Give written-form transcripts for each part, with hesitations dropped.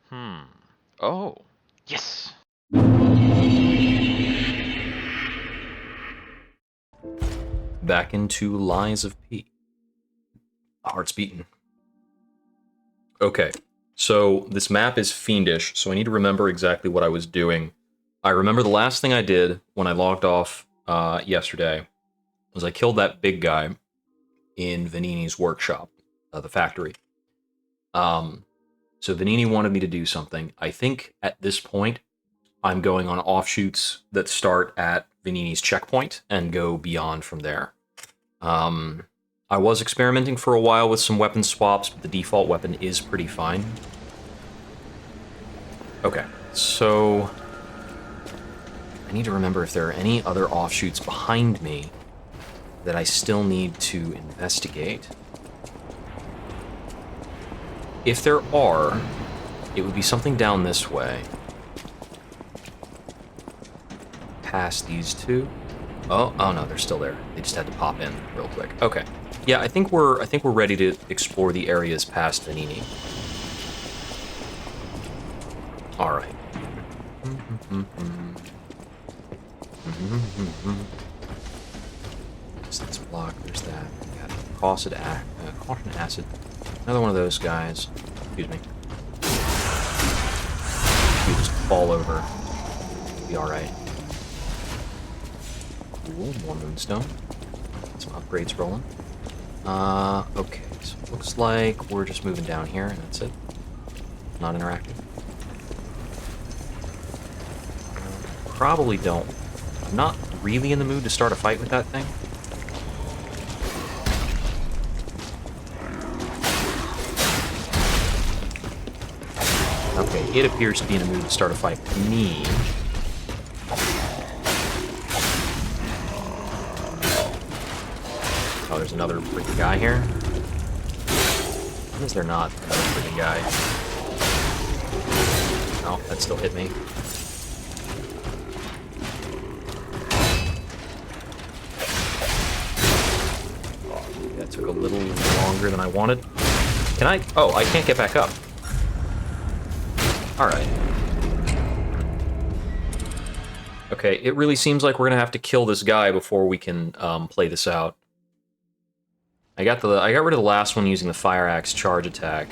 Hmm. Oh. Yes! Back into Lies of P. Heart's beating. Okay, so this map is fiendish, so I need to remember exactly what I was doing. I remember the last thing I did when I logged off yesterday was I killed that big guy in Vegnini's workshop, the factory. So Vegnini wanted me to do something. I think at this point, I'm going on offshoots that start at Vegnini's checkpoint and go beyond from there. I was experimenting for a while with some weapon swaps, but the default weapon is pretty fine. Okay, so I need to remember if there are any other offshoots behind me that I still need to investigate. If there are, it would be something down this way. Past these two. Oh no, they're still there. They just had to pop in real quick. Okay. Yeah, I think we're ready to explore the areas past Vegnini. All right. Distance block. There's that. We got caution acid. Another one of those guys. Excuse me. You just fall over. Be all right. Cool. More moonstone. Some upgrades rolling. Okay. So it looks like we're just moving down here, and that's it. Not interactive. Probably don't. I'm not really in the mood to start a fight with that thing. Okay, it appears to be in a mood to start a fight with me. Oh, there's another freaking guy here. Why is there not another freaking guy? Oh, that still hit me. That took a little longer than I wanted. Can I? Oh, I can't get back up. Alright. Okay, it really seems like we're gonna have to kill this guy before we can play this out. I got rid of the last one using the fire axe charge attack.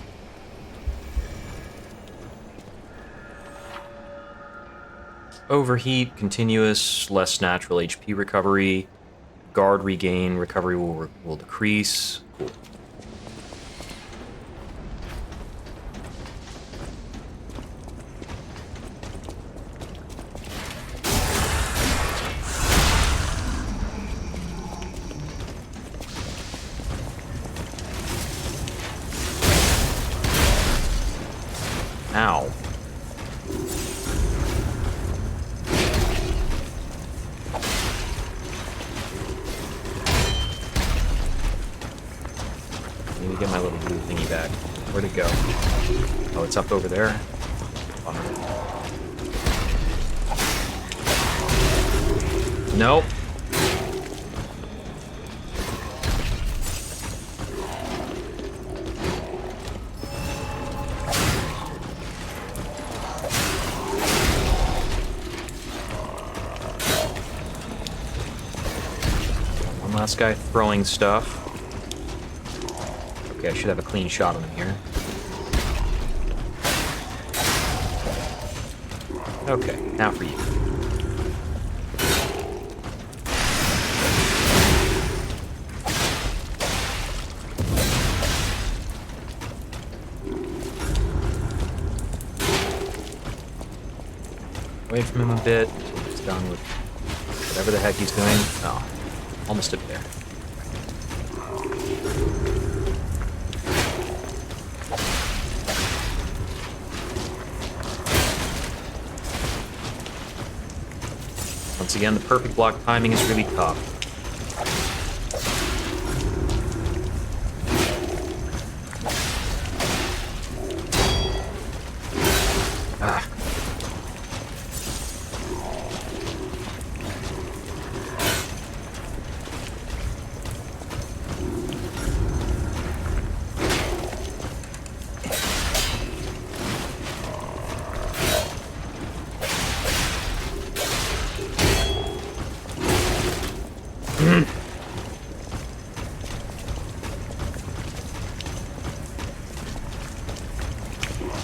Overheat, continuous, less natural HP recovery, guard regain, recovery will decrease. Cool. Ow. Let me get my little blue thingy back. Where'd it go? Oh, it's up over there. Nope. One last guy throwing stuff. Okay, I should have a clean shot on him here. Okay, now for you. Away from him a bit. He's done with whatever the heck he's doing. Oh, almost up there. Once again, the perfect block timing is really tough. Ah.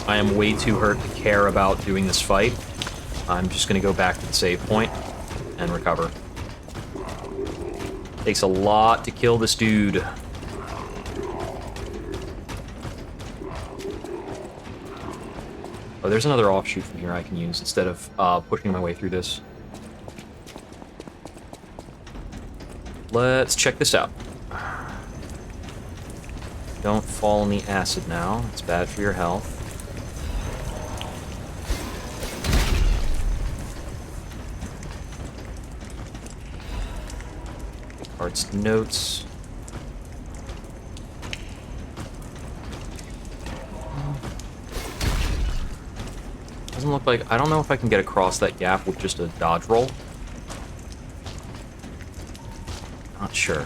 I am way too hurt to care about doing this fight. I'm just going to go back to the save point and recover. Takes a lot to kill this dude. Oh, there's another offshoot from here I can use instead of pushing my way through this. Let's check this out. Don't fall in the acid now. It's bad for your health. Cards to notes. Doesn't look like... I don't know if I can get across that gap with just a dodge roll. Not sure.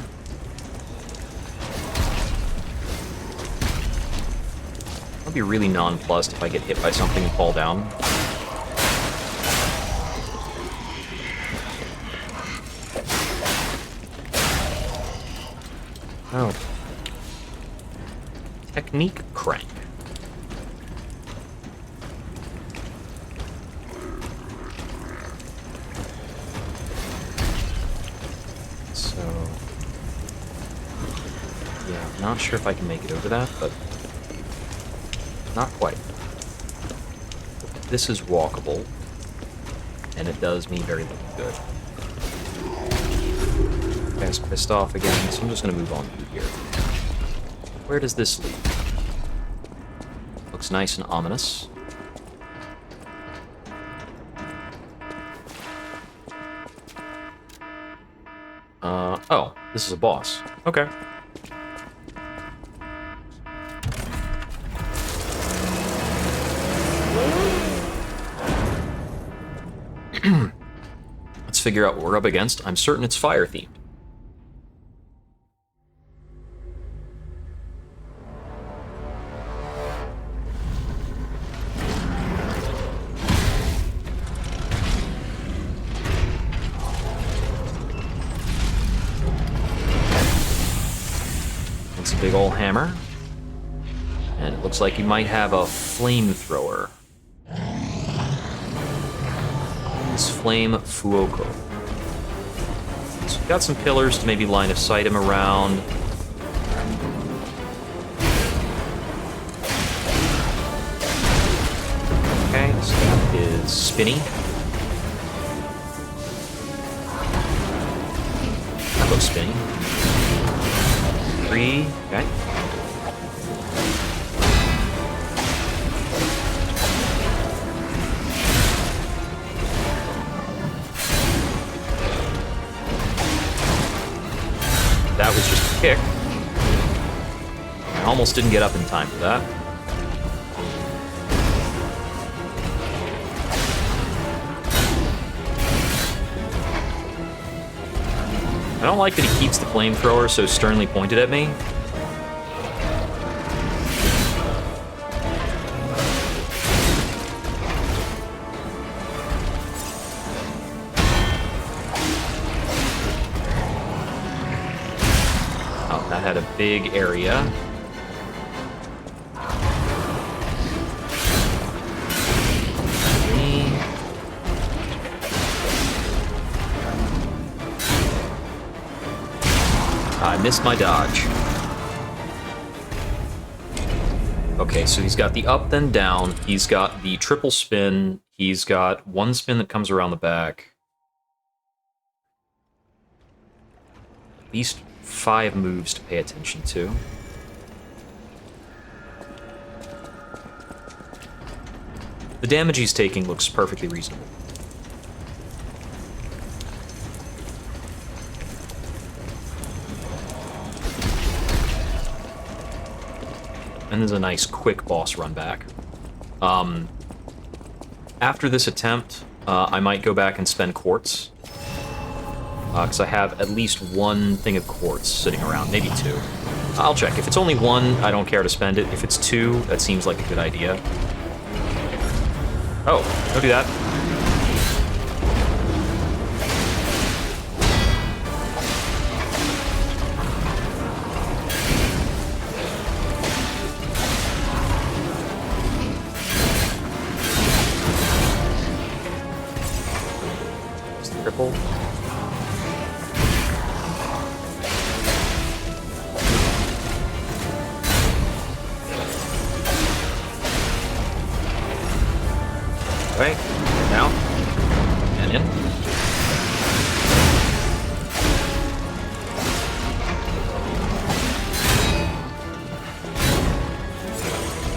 I'll be really nonplussed if I get hit by something and fall down. Oh. Technique crank. So... yeah, I'm not sure if I can make it over that, but... not quite. This is walkable, and it does me very little good. Guy's pissed off again, so I'm just going to move on through here. Where does this lead? Looks nice and ominous. Oh, this is a boss. Okay. Let's figure out what we're up against. I'm certain it's fire-themed. It's a big old hammer. And it looks like he might have a flamethrower. Flame Fuoco. So we've got some pillars to maybe line of sight him around. Okay, so that is spinny. That looks spinny. 3, okay. That was just a kick. I almost didn't get up in time for that. I don't like that he keeps the flamethrower so sternly pointed at me. Had a big area. I missed my dodge. Okay, so he's got the up then down. He's got the triple spin. He's got one spin that comes around the back. At least 5 moves to pay attention to. The damage he's taking looks perfectly reasonable. And there's a nice quick boss run back. After this attempt, I might go back and spend quartz. Because I have at least 1 thing of quartz sitting around, maybe 2. I'll check. If it's only 1, I don't care to spend it. If it's 2, that seems like a good idea. Oh, don't do that. Triple. Okay, now, and in.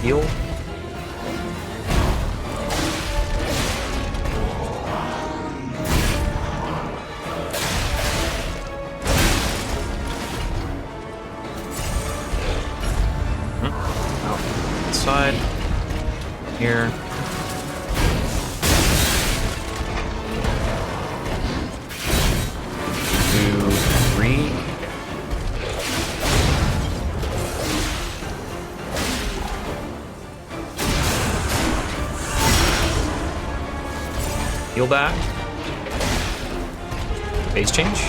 Heal. Out inside. Here. 2, 3. Heal back. Phase change.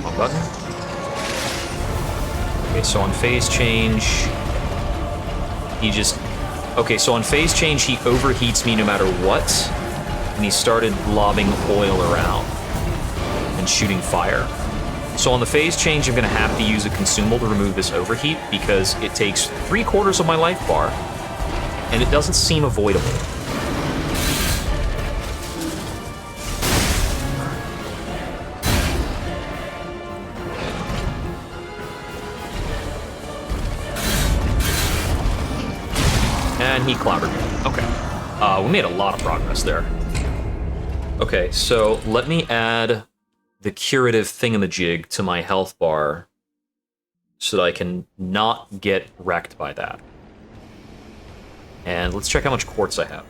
Wrong button. Okay, so on phase change, he just... Okay, so on phase change, he overheats me no matter what, and he started lobbing oil around and shooting fire. So on the phase change, I'm going to have to use a consumable to remove this overheat because it takes 3/4 of my life bar, and it doesn't seem avoidable. And he clobbered me. Okay. We made a lot of progress there. Okay, so let me add the curative thingamajig to my health bar so that I can not get wrecked by that. And let's check how much quartz I have.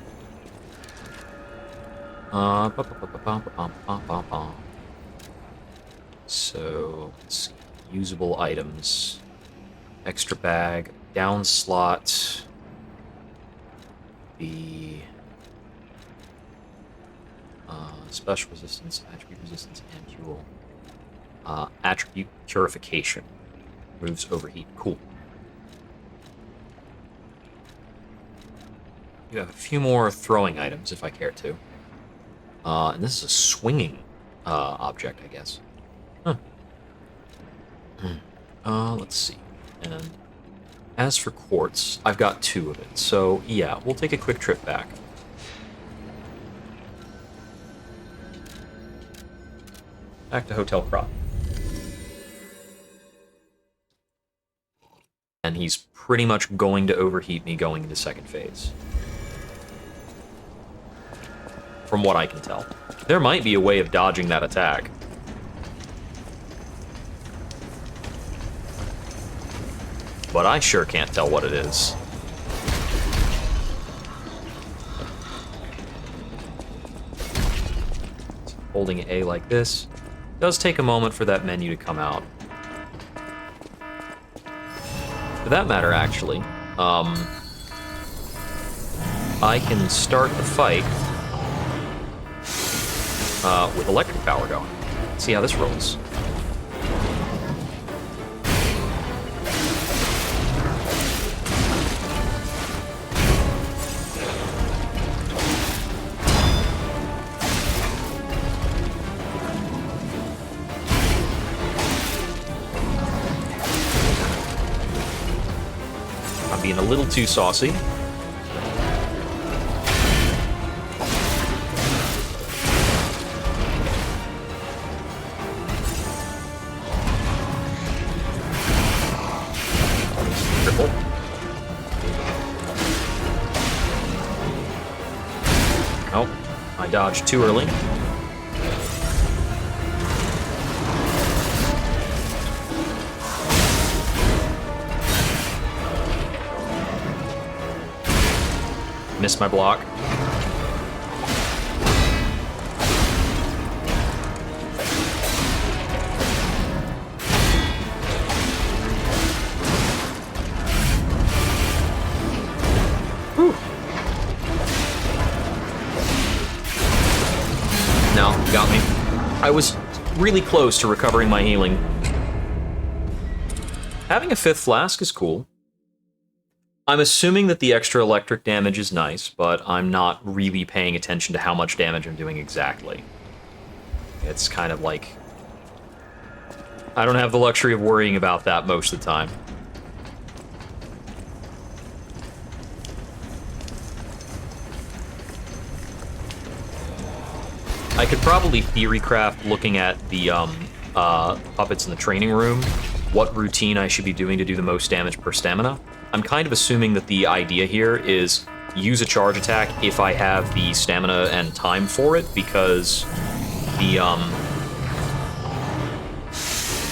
So, let's see. Usable items. Extra bag. Down slot. The special resistance, attribute resistance, and fuel. Attribute purification. Removes overheat. Cool. You have a few more throwing items if I care to. And this is a swinging object, I guess. Huh. Let's see. And as for quartz, I've got 2 of it. So, yeah, we'll take a quick trip back. Back to Hotel Crop. And he's pretty much going to overheat me going into second phase. From what I can tell. There might be a way of dodging that attack. But I sure can't tell what it is. Holding A like this. Does take a moment for that menu to come out. For that matter, actually, I can start the fight with electric power going. See how this rolls. Being a little too saucy. Triple. Oh, I dodged too early. Missed my block. Whew. No, got me. I was really close to recovering my healing. Having a 5th flask is cool. I'm assuming that the extra electric damage is nice, but I'm not really paying attention to how much damage I'm doing exactly. It's kind of like... I don't have the luxury of worrying about that most of the time. I could probably theorycraft looking at the puppets in the training room what routine I should be doing to do the most damage per stamina. I'm kind of assuming that the idea here is use a charge attack if I have the stamina and time for it, because the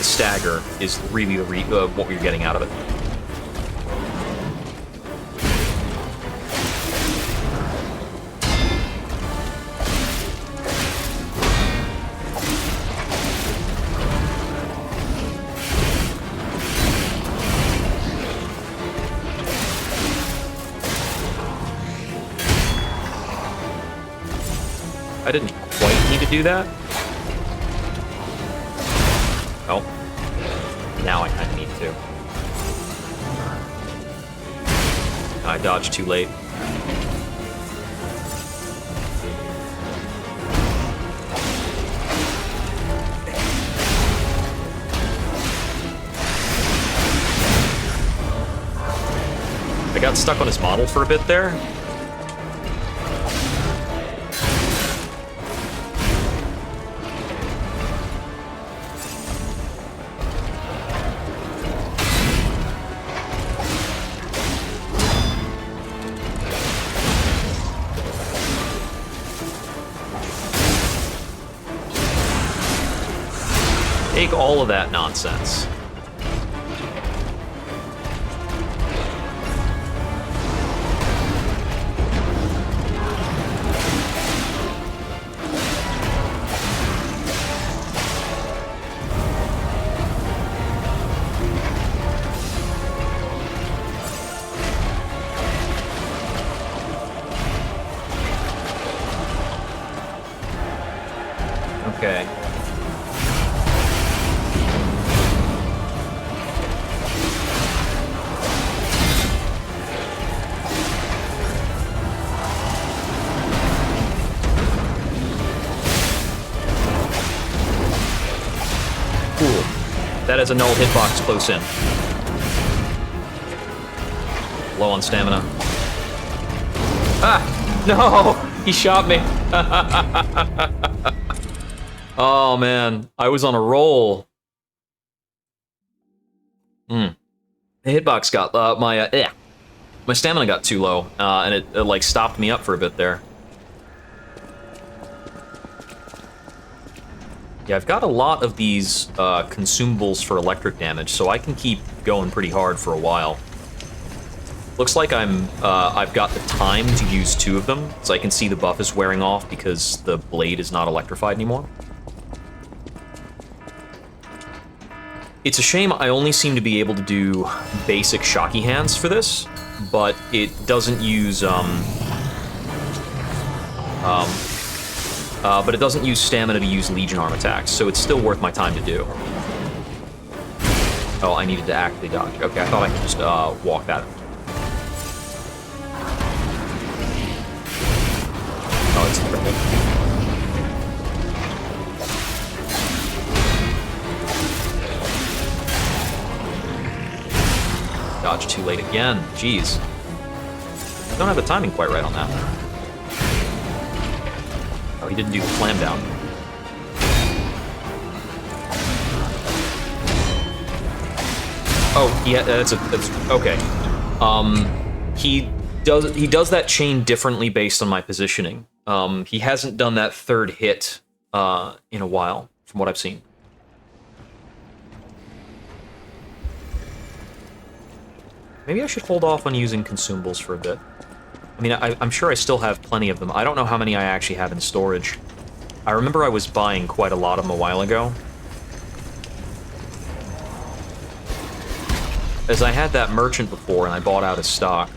stagger is really what you're getting out of it. I didn't quite need to do that. Oh. Now I kind of need to. I dodged too late. I got stuck on his model for a bit there. Take all of that nonsense. Okay. That is a null hitbox close in. Low on stamina. Ah! No! He shot me! Oh man, I was on a roll. The hitbox got, my stamina got too low, and it like stopped me up for a bit there. Yeah, I've got a lot of these consumables for electric damage, so I can keep going pretty hard for a while. Looks like I've got the time to use 2 of them, so I can see the buff is wearing off because the blade is not electrified anymore. It's a shame I only seem to be able to do basic shocky hands for this, but it doesn't use but it doesn't use stamina to use Legion arm attacks, so it's still worth my time to do. Oh, I needed to actively dodge. Okay, I thought I could just walk that. Oh, it's perfect. Dodge too late again. Jeez. Don't have the timing quite right on that. Oh, he didn't do the slam down. Oh, yeah, that's okay. He does that chain differently based on my positioning. He hasn't done that third hit in a while, from what I've seen. Maybe I should hold off on using consumables for a bit. I mean, I'm sure I still have plenty of them. I don't know how many I actually have in storage. I remember I was buying quite a lot of them a while ago. As I had that merchant before, and I bought out his stock.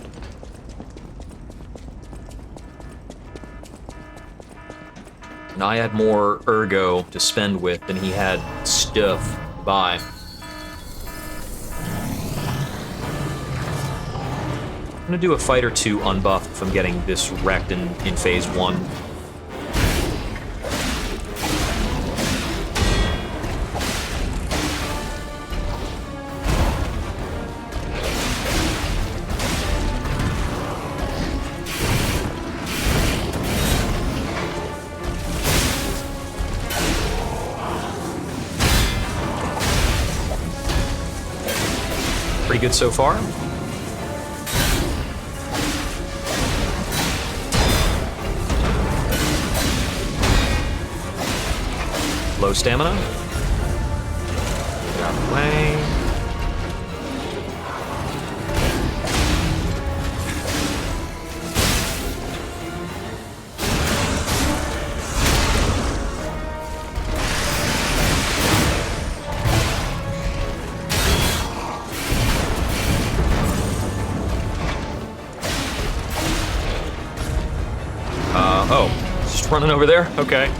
And I had more ergo to spend with than he had stuff to buy. I'm gonna do a fight or two unbuffed if I'm getting this wrecked in phase 1. Pretty good so far. Low stamina. Get out of the way. Oh, just running over there? Okay.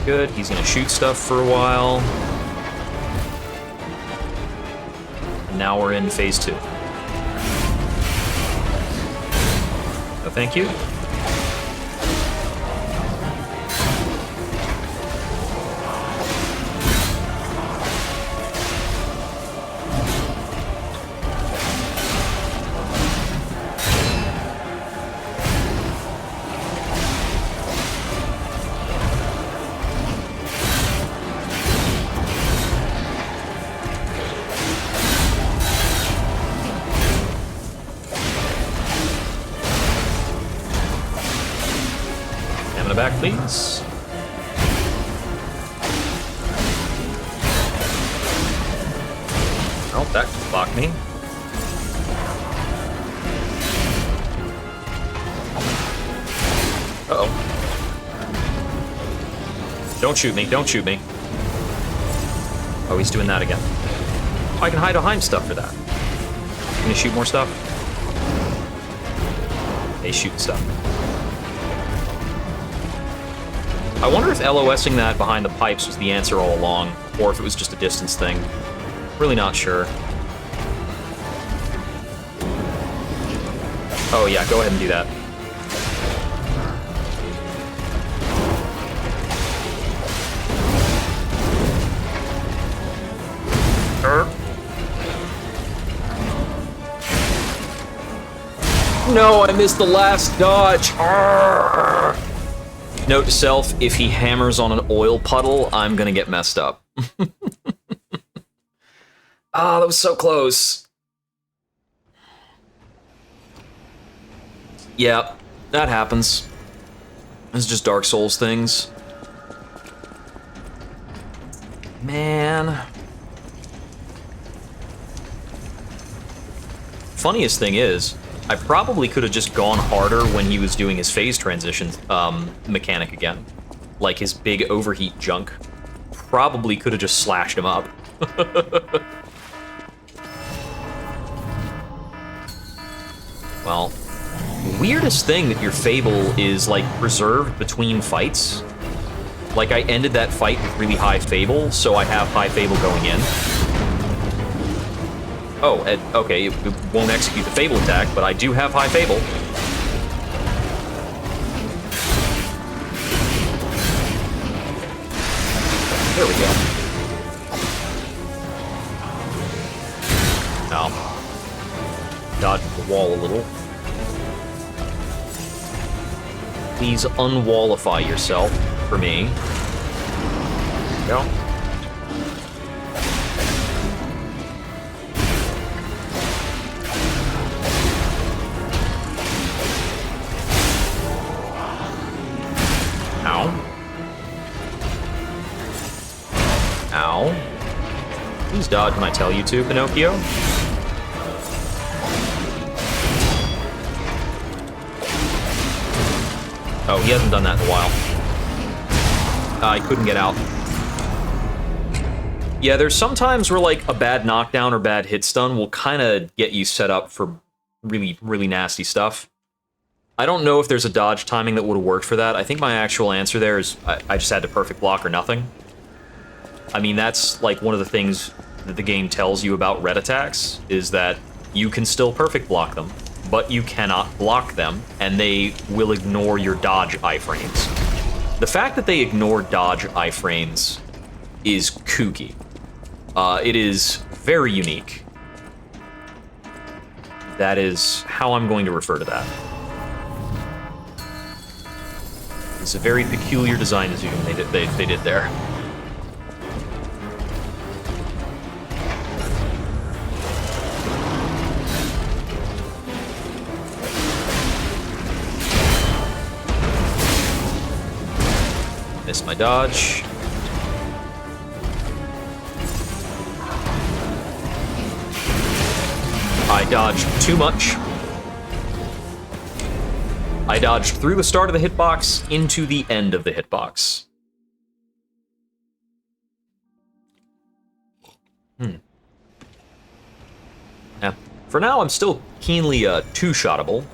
Good, he's gonna shoot stuff for a while. And now we're in phase 2. No, thank you. Back, please. Oh, that blocked me. Uh-oh. Don't shoot me, don't shoot me. Oh, he's doing that again. Oh, I can hide behind stuff for that. Can you shoot more stuff? Hey, shoot stuff. I wonder if LOSing that behind the pipes was the answer all along, or if it was just a distance thing. Really not sure. Oh yeah, go ahead and do that. No, I missed the last dodge. Arrgh. Note to self, if he hammers on an oil puddle, I'm gonna get messed up. Ah, that was so close. Yeah, that happens. It's just Dark Souls things. Man. Funniest thing is, I probably could have just gone harder when he was doing his phase transition mechanic again. Like his big overheat junk. Probably could have just slashed him up. Well, weirdest thing that your Fable is, like, preserved between fights. Like, I ended that fight with really high Fable, so I have high Fable going in. Oh, okay, it won't execute the Fable attack, but I do have high Fable. There we go. Now, dodge the wall a little. Please unwallify yourself for me. There we go. Ow. Please dodge when I tell you to, Pinocchio. Oh, he hasn't done that in a while. I couldn't get out. Yeah, there's sometimes where, like, a bad knockdown or bad hit stun will kind of get you set up for really, really nasty stuff. I don't know if there's a dodge timing that would have worked for that. I think my actual answer there is I just had to perfect block or nothing. I mean, that's like one of the things that the game tells you about red attacks, is that you can still perfect block them, but you cannot block them, and they will ignore your dodge iframes. The fact that they ignore dodge iframes is kooky. It is very unique. That is how I'm going to refer to that. It's a very peculiar design to zoom they did there. Missed my dodge. I dodged too much. I dodged through the start of the hitbox into the end of the hitbox. Yeah. For now, I'm still keenly two-shottable.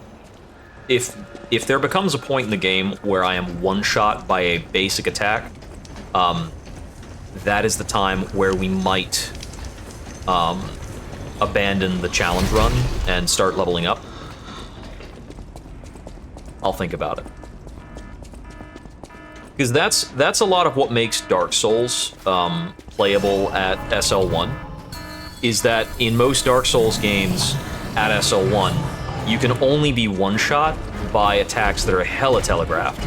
If there becomes a point in the game where I am one-shot by a basic attack, that is the time where we might abandon the challenge run and start leveling up. I'll think about it. Because that's a lot of what makes Dark Souls playable at SL1, is that in most Dark Souls games at SL1, you can only be one-shot by attacks that are hella telegraphed.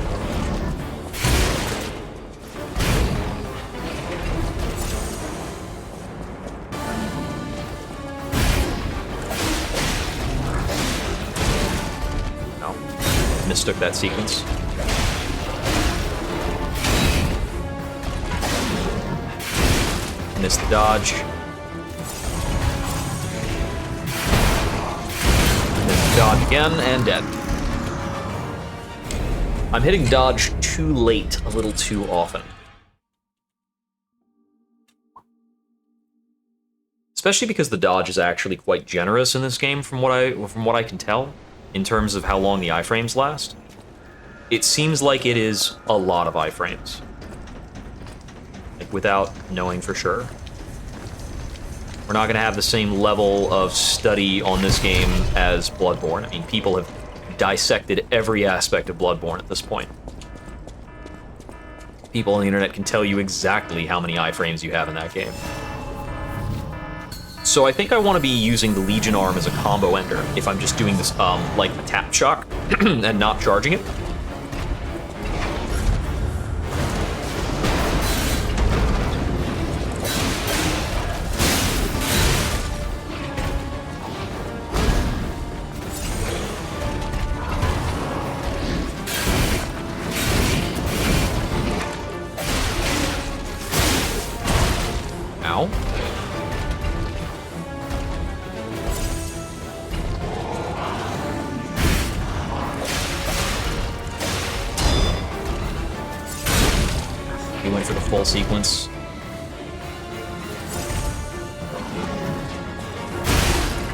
No. Mistook that sequence. Missed the dodge. Missed the dodge again, and dead. I'm hitting dodge too late, a little too often. Especially because the dodge is actually quite generous in this game, from what I can tell, in terms of how long the iframes last. It seems like it is a lot of iframes. Like, without knowing for sure. We're not going to have the same level of study on this game as Bloodborne. I mean, people have dissected every aspect of Bloodborne at this point. People on the internet can tell you exactly how many iframes you have in that game. So I think I want to be using the Legion arm as a combo ender if I'm just doing this, like a tap shock and not charging it. Ow. He went for the full sequence.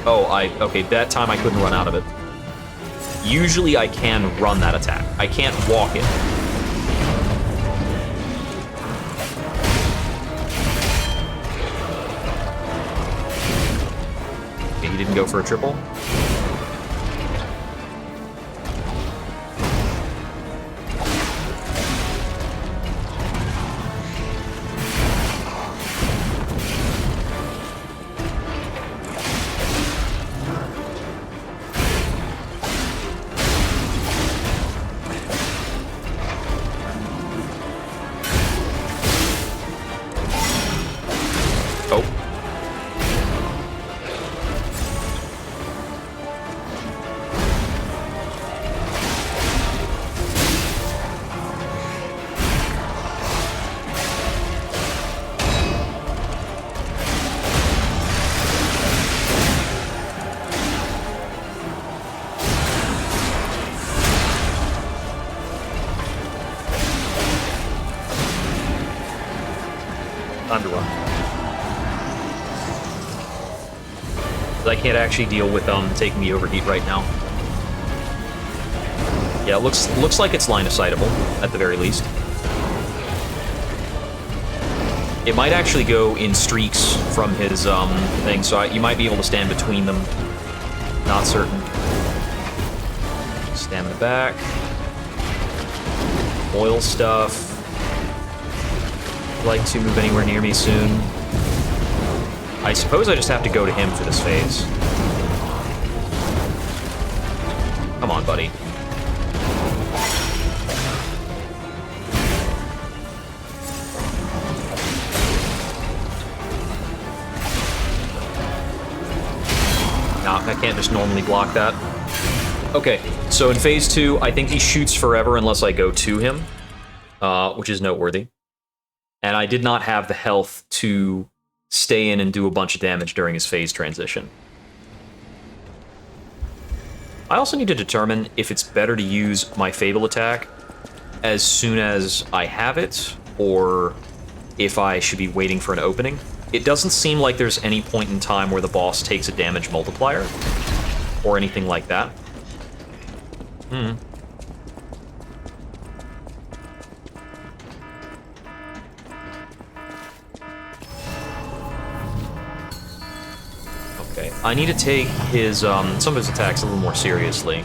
Oh, okay, that time I couldn't run out of it. Usually I can run that attack. I can't walk it. Okay, he didn't go for a triple. Oh. Time to run. I can't actually deal with taking the overheat right now. Yeah, it looks like it's line of sightable, at the very least. It might actually go in streaks from his thing, so you might be able to stand between them. Not certain. Stamina back. Oil stuff. Would like to move anywhere near me soon. I suppose I just have to go to him for this phase. Come on, buddy. Nah, I can't just normally block that. Okay, so in phase 2, I think he shoots forever unless I go to him, which is noteworthy. And I did not have the health to stay in and do a bunch of damage during his phase transition. I also need to determine if it's better to use my Fable attack as soon as I have it, or if I should be waiting for an opening. It doesn't seem like there's any point in time where the boss takes a damage multiplier, or anything like that. Okay, I need to take his some of his attacks a little more seriously.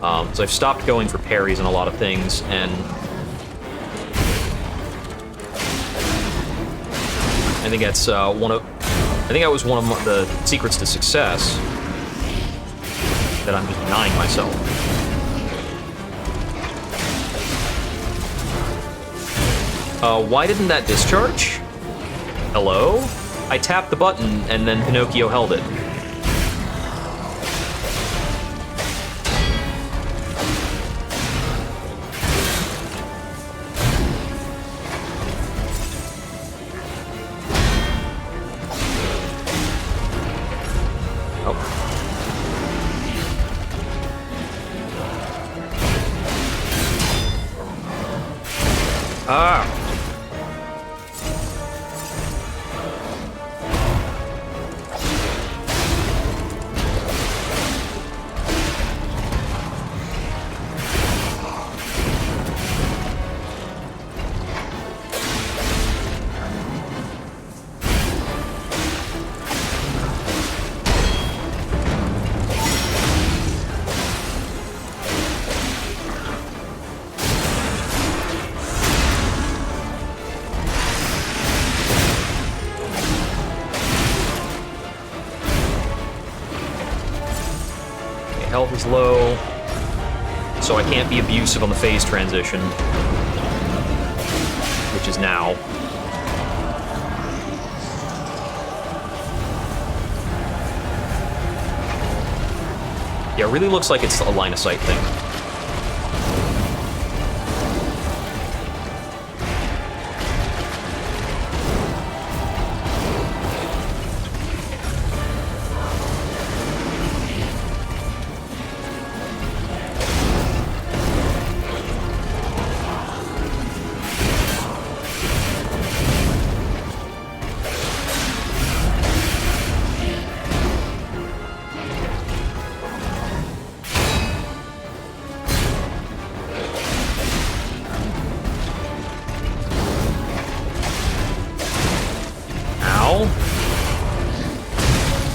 So I've stopped going for parries and a lot of things, and I think that's I think that was one of the secrets to success, that I'm just denying myself. Why didn't that discharge? Hello? I tapped the button and then Pinocchio held it. Health is low, so I can't be abusive on the phase transition, which is now. Yeah, it really looks like it's a line of sight thing.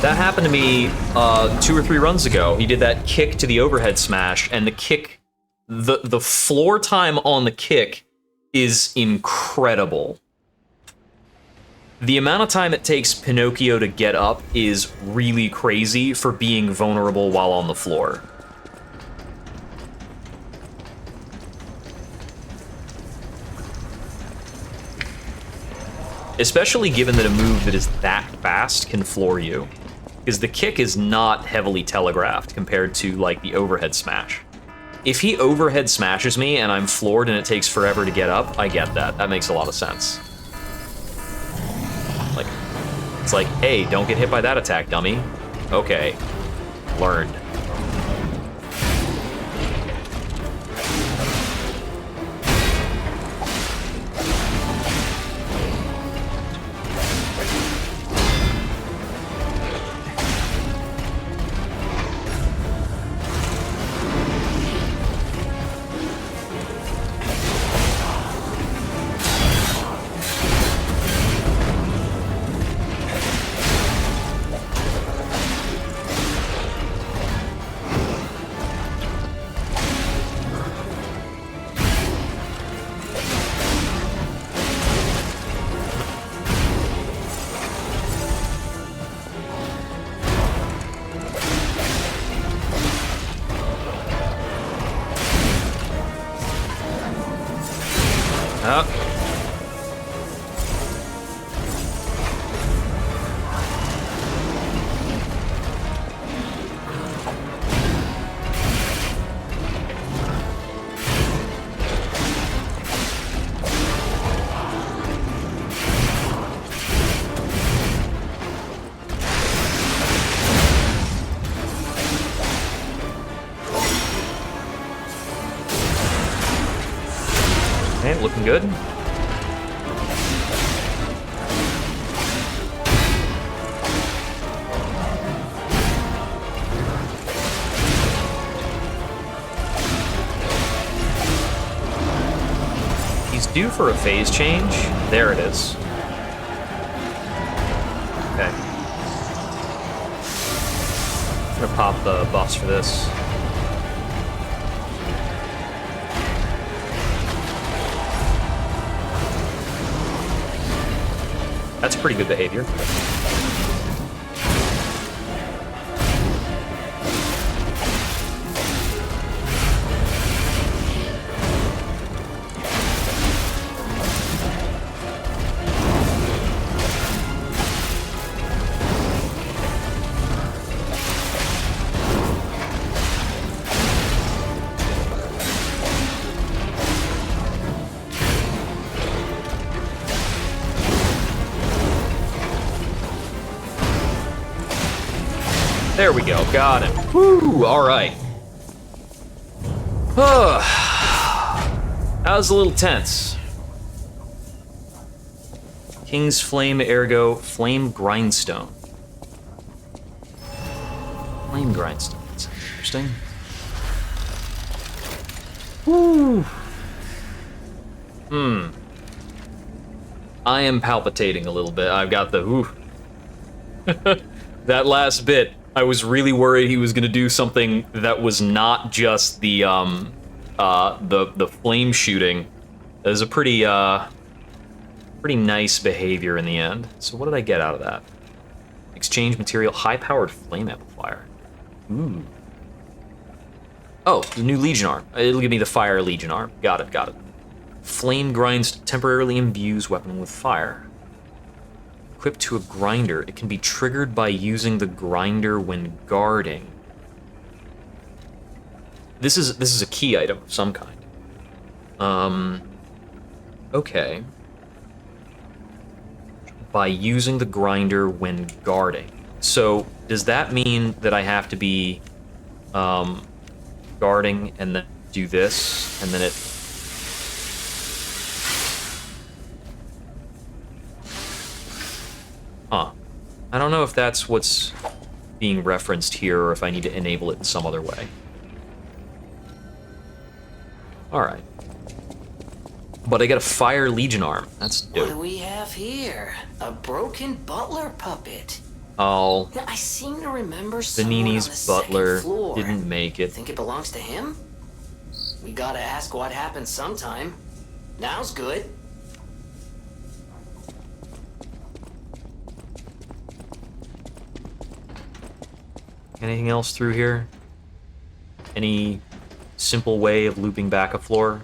That happened to me 2 or 3 runs ago. He did that kick to the overhead smash, and the kick, the floor time on the kick is incredible. The amount of time it takes Pinocchio to get up is really crazy for being vulnerable while on the floor. Especially given that a move that is that fast can floor you. Because the kick is not heavily telegraphed compared to, like, the overhead smash. If he overhead smashes me and I'm floored and it takes forever to get up, I get that. That makes a lot of sense. Like, it's like, hey, don't get hit by that attack, dummy. Okay. Learned. Yeah. Okay, looking good. He's due for a phase change. There it is. Okay. I'm gonna pop the buffs for this. That's pretty good behavior. There we go, got him. Woo, all right. That was a little tense. King's Flame, ergo Flame Grindstone. Flame Grindstone, that's interesting. Woo. I am palpitating a little bit. I've got the whoo. That last bit, I was really worried he was gonna do something that was not just the flame shooting. It was a pretty nice behavior in the end. So what did I get out of that? Exchange material, high-powered flame amplifier. Ooh. Oh, the new Legion arm. It'll give me the Fire Legion arm. Got it, got it. Flame grinds temporarily imbues weapon with fire. Equipped to a grinder, it can be triggered by using the grinder when guarding. This is a key item of some kind. Okay. By using the grinder when guarding. So, does that mean that I have to be guarding and then do this, and then it... Huh. I don't know if that's what's being referenced here, or if I need to enable it in some other way. Alright. But I got a Fire Legion arm. That's dope. What do we have here? A broken butler puppet. Oh. Now, I seem to remember someone on the Vegnini's second butler floor. didn't make it. Think it belongs to him? We gotta ask what happened sometime. Now's good. Anything else through here? Any simple way of looping back a floor?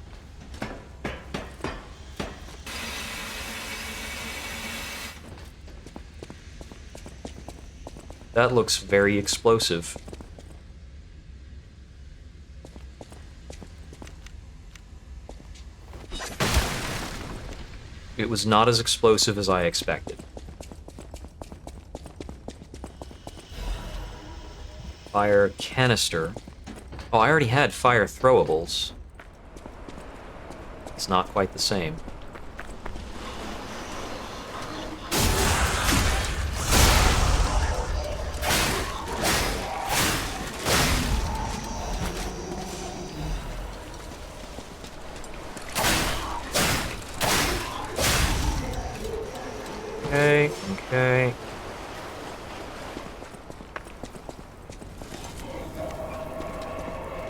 That looks very explosive. It was not as explosive as I expected. Fire canister. Oh, I already had fire throwables. It's not quite the same. Okay, okay.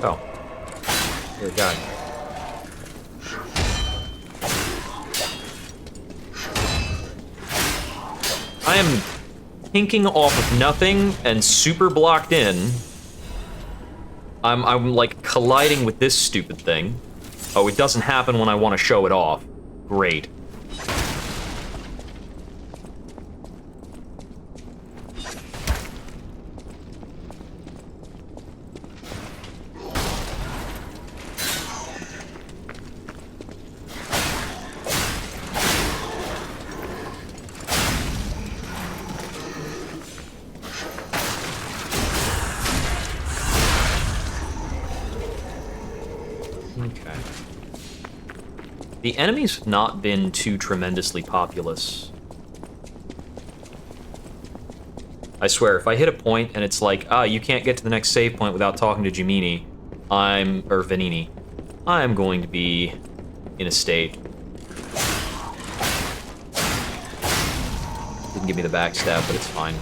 Oh. Here, guy. I am pinking off of nothing and super blocked in. I'm like colliding with this stupid thing. Oh, it doesn't happen when I want to show it off. Great. Okay. The enemies have not been too tremendously populous. I swear, if I hit a point and it's like, you can't get to the next save point without talking to Vegnini, or Vegnini, I'm going to be in a state. Didn't give me the backstab, but it's fine.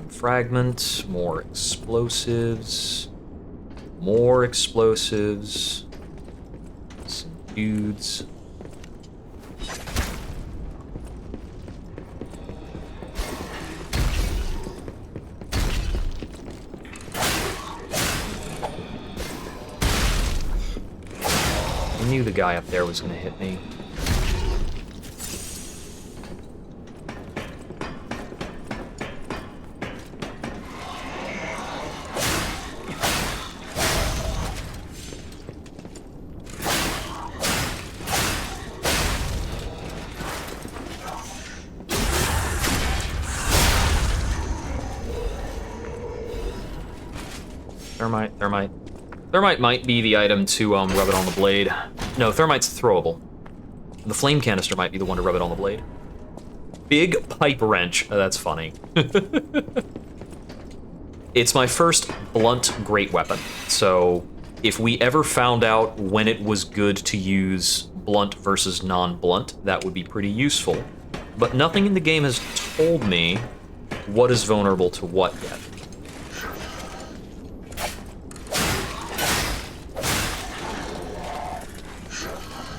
Fragment, more explosives. More explosives. Some dudes. I knew the guy up there was gonna hit me. Thermite. Thermite might be the item to rub it on the blade. No, thermite's throwable. The flame canister might be the one to rub it on the blade. Big pipe wrench. Oh, that's funny. It's my first blunt great weapon, so if we ever found out when it was good to use blunt versus non-blunt, that would be pretty useful. But nothing in the game has told me what is vulnerable to what yet.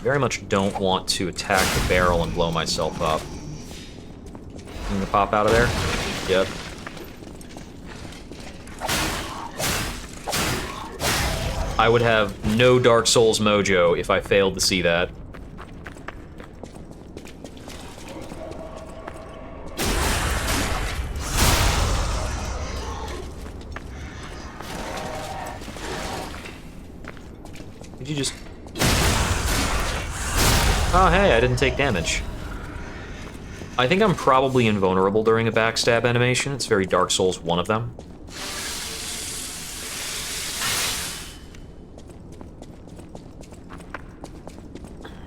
Very much don't want to attack the barrel and blow myself up. I'm gonna pop out of there? Yep. I would have no Dark Souls mojo if I failed to see that. Did you just... Oh, hey, I didn't take damage. I think I'm probably invulnerable during a backstab animation. It's very Dark Souls, one of them.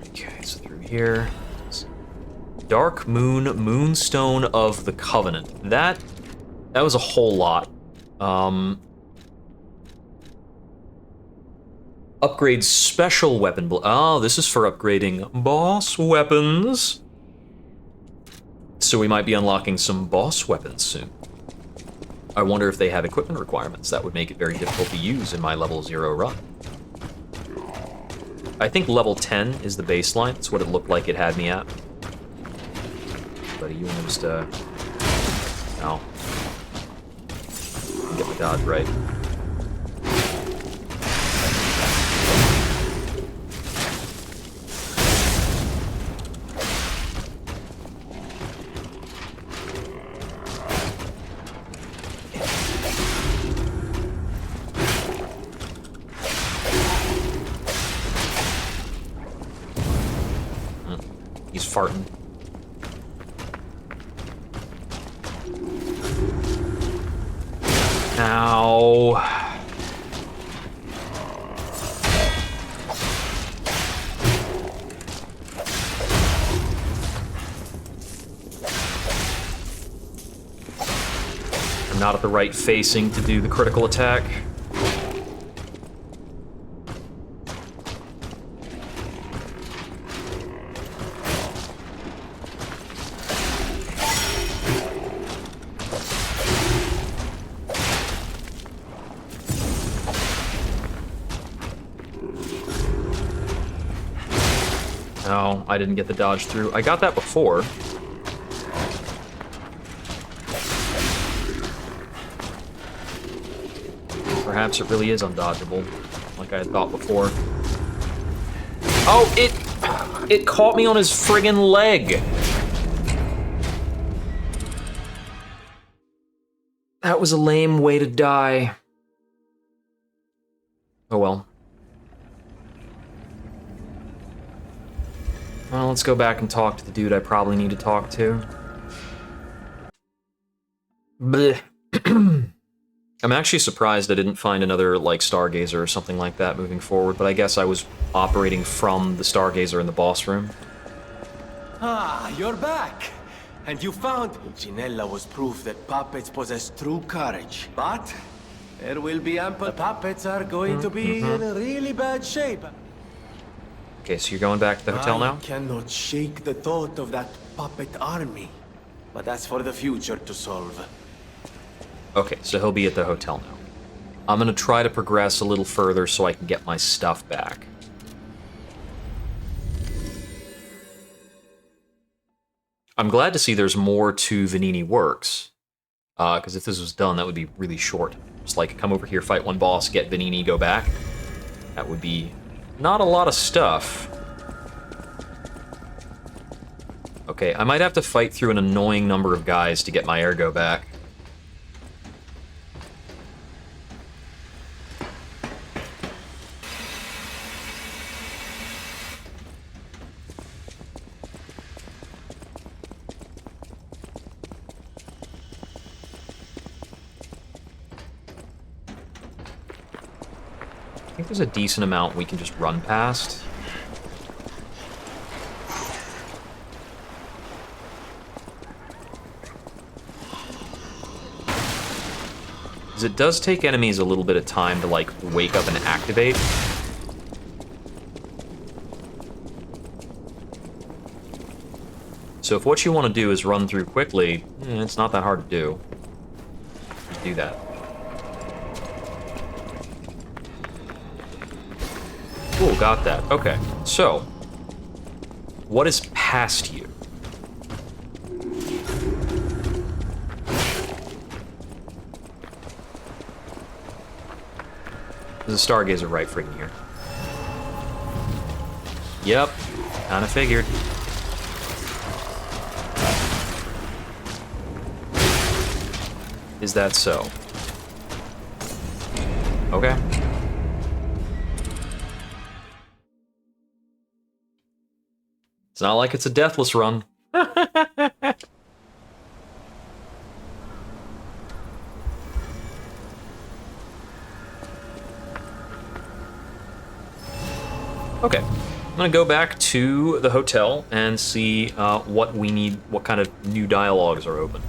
Okay, so through here. Dark Moon, Moonstone of the Covenant. That was a whole lot. Upgrade special weapon. Oh, this is for upgrading boss weapons. So we might be unlocking some boss weapons soon. I wonder if they have equipment requirements. That would make it very difficult to use in my level 0 run. I think level 10 is the baseline. That's what it looked like it had me at. Buddy, you want to just, no. Get the dodge right. He's farting. Ow. I'm not at the right facing to do the critical attack. No, I didn't get the dodge through. I got that before. Perhaps it really is undodgeable, like I had thought before. Oh, it... It caught me on his friggin' leg. That was a lame way to die. Oh well. Well, let's go back and talk to the dude I probably need to talk to. Blech. I'm actually surprised I didn't find another, like, Stargazer or something like that moving forward, but I guess I was operating from the Stargazer in the boss room. Ah, you're back! And you found... Ginella was proof that puppets possess true courage. But there will be ample... The puppets are going to be in a really bad shape. Okay, so you're going back to the hotel now? I cannot shake the thought of that puppet army. But that's for the future to solve. Okay, so he'll be at the hotel now. I'm gonna try to progress a little further so I can get my stuff back. I'm glad to see there's more to Vegnini Works. Because if this was done, that would be really short. Just like, come over here, fight one boss, get Vegnini, go back. That would be not a lot of stuff. Okay, I might have to fight through an annoying number of guys to get my ergo back. I think there's a decent amount we can just run past. Because it does take enemies a little bit of time to, like, wake up and activate. So if what you want to do is run through quickly, it's not that hard to do. Just do that. Cool, got that. Okay, so what is past you? There's a Stargazer right freaking here. Yep, kinda figured. Is that so? Okay. It's not like it's a deathless run. Okay, I'm gonna go back to the hotel and see what we need, what kind of new dialogues are open.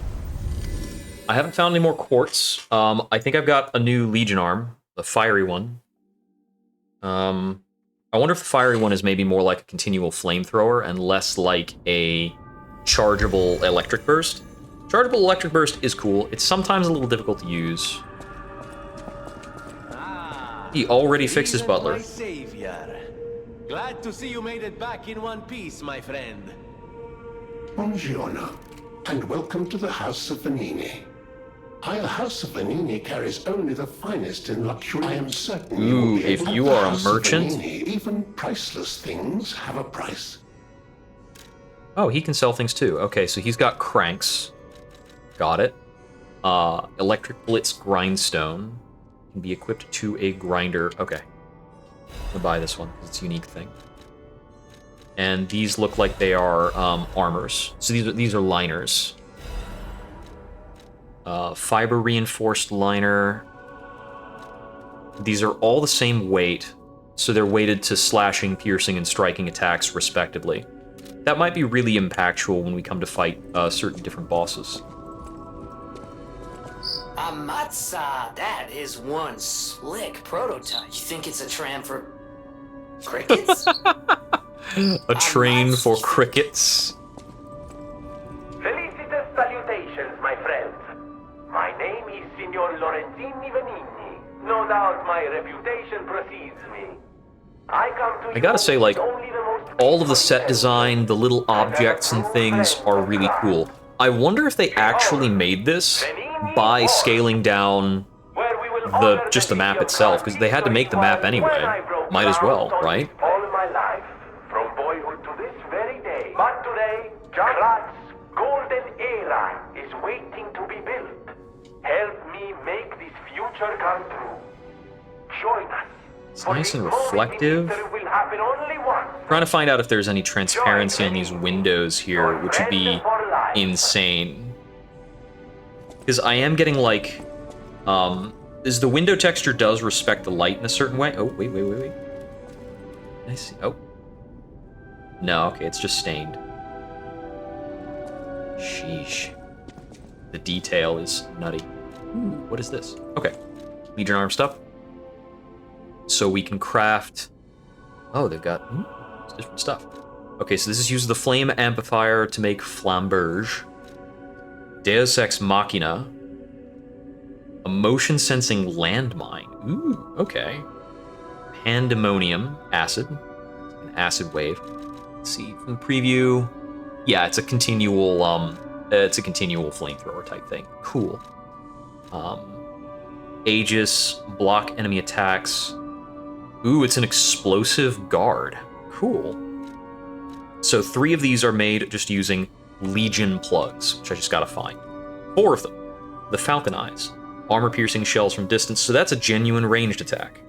I haven't found any more quartz. I think I've got a new Legion arm, a fiery one. I wonder if the fiery one is maybe more like a continual flamethrower and less like a chargeable electric burst. Chargeable electric burst is cool. It's sometimes a little difficult to use. He already fixed his butler. My savior. Glad to see you made it back in one piece, my friend. Buongiorno, and welcome to the House of Vegnini. While the House of Vegnini carries only the finest in luxury, I am certain you will be if able you to are a House of merchant? Vegnini, even priceless things have a price. Oh, he can sell things too. Okay, so he's got cranks. Got it. Electric Blitz Grindstone can be equipped to a grinder. Okay. I'll buy this one, 'cause it's a unique thing. And these look like they are armors. So these are liners. Fiber reinforced liner. These are all the same weight, so they're weighted to slashing, piercing, and striking attacks, respectively. That might be really impactful when we come to fight certain different bosses. Amatsa, that is one slick prototype. You think it's a tram for crickets? A train for crickets. Felicitous salutations, my friends. My name is Signor Lorenzini Vegnini. No doubt my reputation precedes me. I gotta say, like, all of the set design, the little objects and things are really cool. I wonder if they actually made this by scaling down just the map itself, because they had to make the map anyway. Might as well, right? All my life, from boyhood future come true. Join us. It's For nice this and moment in reflective. history will happen only once. Trying to find out if there's any transparency on these windows here, which would be insane. Because I am getting like, is the window texture does respect the light in a certain way? Oh, wait. I see. Oh. No, okay, it's just stained. Sheesh. The detail is nutty. Ooh, what is this? Okay. Legion arm stuff. So we can craft... Oh, they've got different stuff. Okay, so this is used the flame amplifier to make flamberge. Deus Ex Machina. A motion-sensing landmine. Ooh, okay. Pandemonium acid. An acid wave. Let's see from the preview. Yeah, it's a continual flamethrower type thing. Cool. Aegis, block enemy attacks. Ooh, it's an explosive guard. Cool. So 3 of these are made just using Legion plugs, which I just gotta find. 4 of them. The Falcon Eyes. Armor-piercing shells from distance, so that's a genuine ranged attack.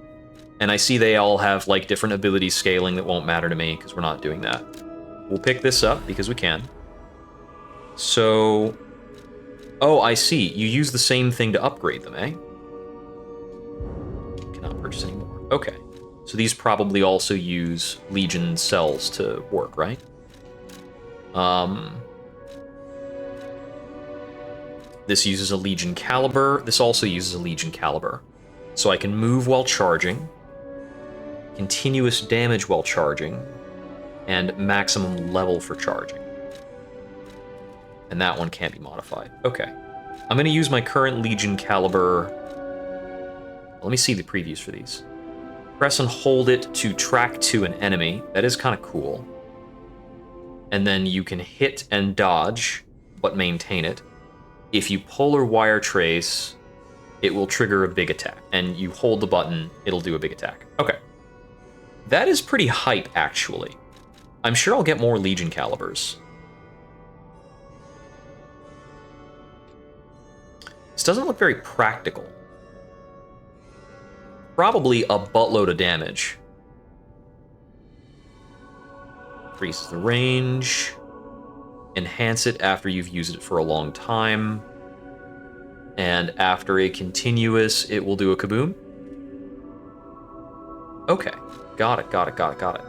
And I see they all have, like, different ability scaling that won't matter to me, because we're not doing that. We'll pick this up, because we can. So... Oh, I see. You use the same thing to upgrade them, eh? Cannot purchase anymore. Okay. So these probably also use Legion cells to work, right? This uses a Legion caliber. This also uses a Legion caliber. So I can move while charging, continuous damage while charging, and maximum level for charging. And that one can't be modified. Okay. I'm going to use my current Legion caliber. Let me see the previews for these. Press and hold it to track to an enemy. That is kind of cool. And then you can hit and dodge, but maintain it. If you pull or wire trace, it will trigger a big attack. And you hold the button, it'll do a big attack. Okay. That is pretty hype, actually. I'm sure I'll get more Legion calibers. This doesn't look very practical. Probably a buttload of damage. Increases the range. Enhance it after you've used it for a long time. And after a continuous, it will do a kaboom. Okay. Got it.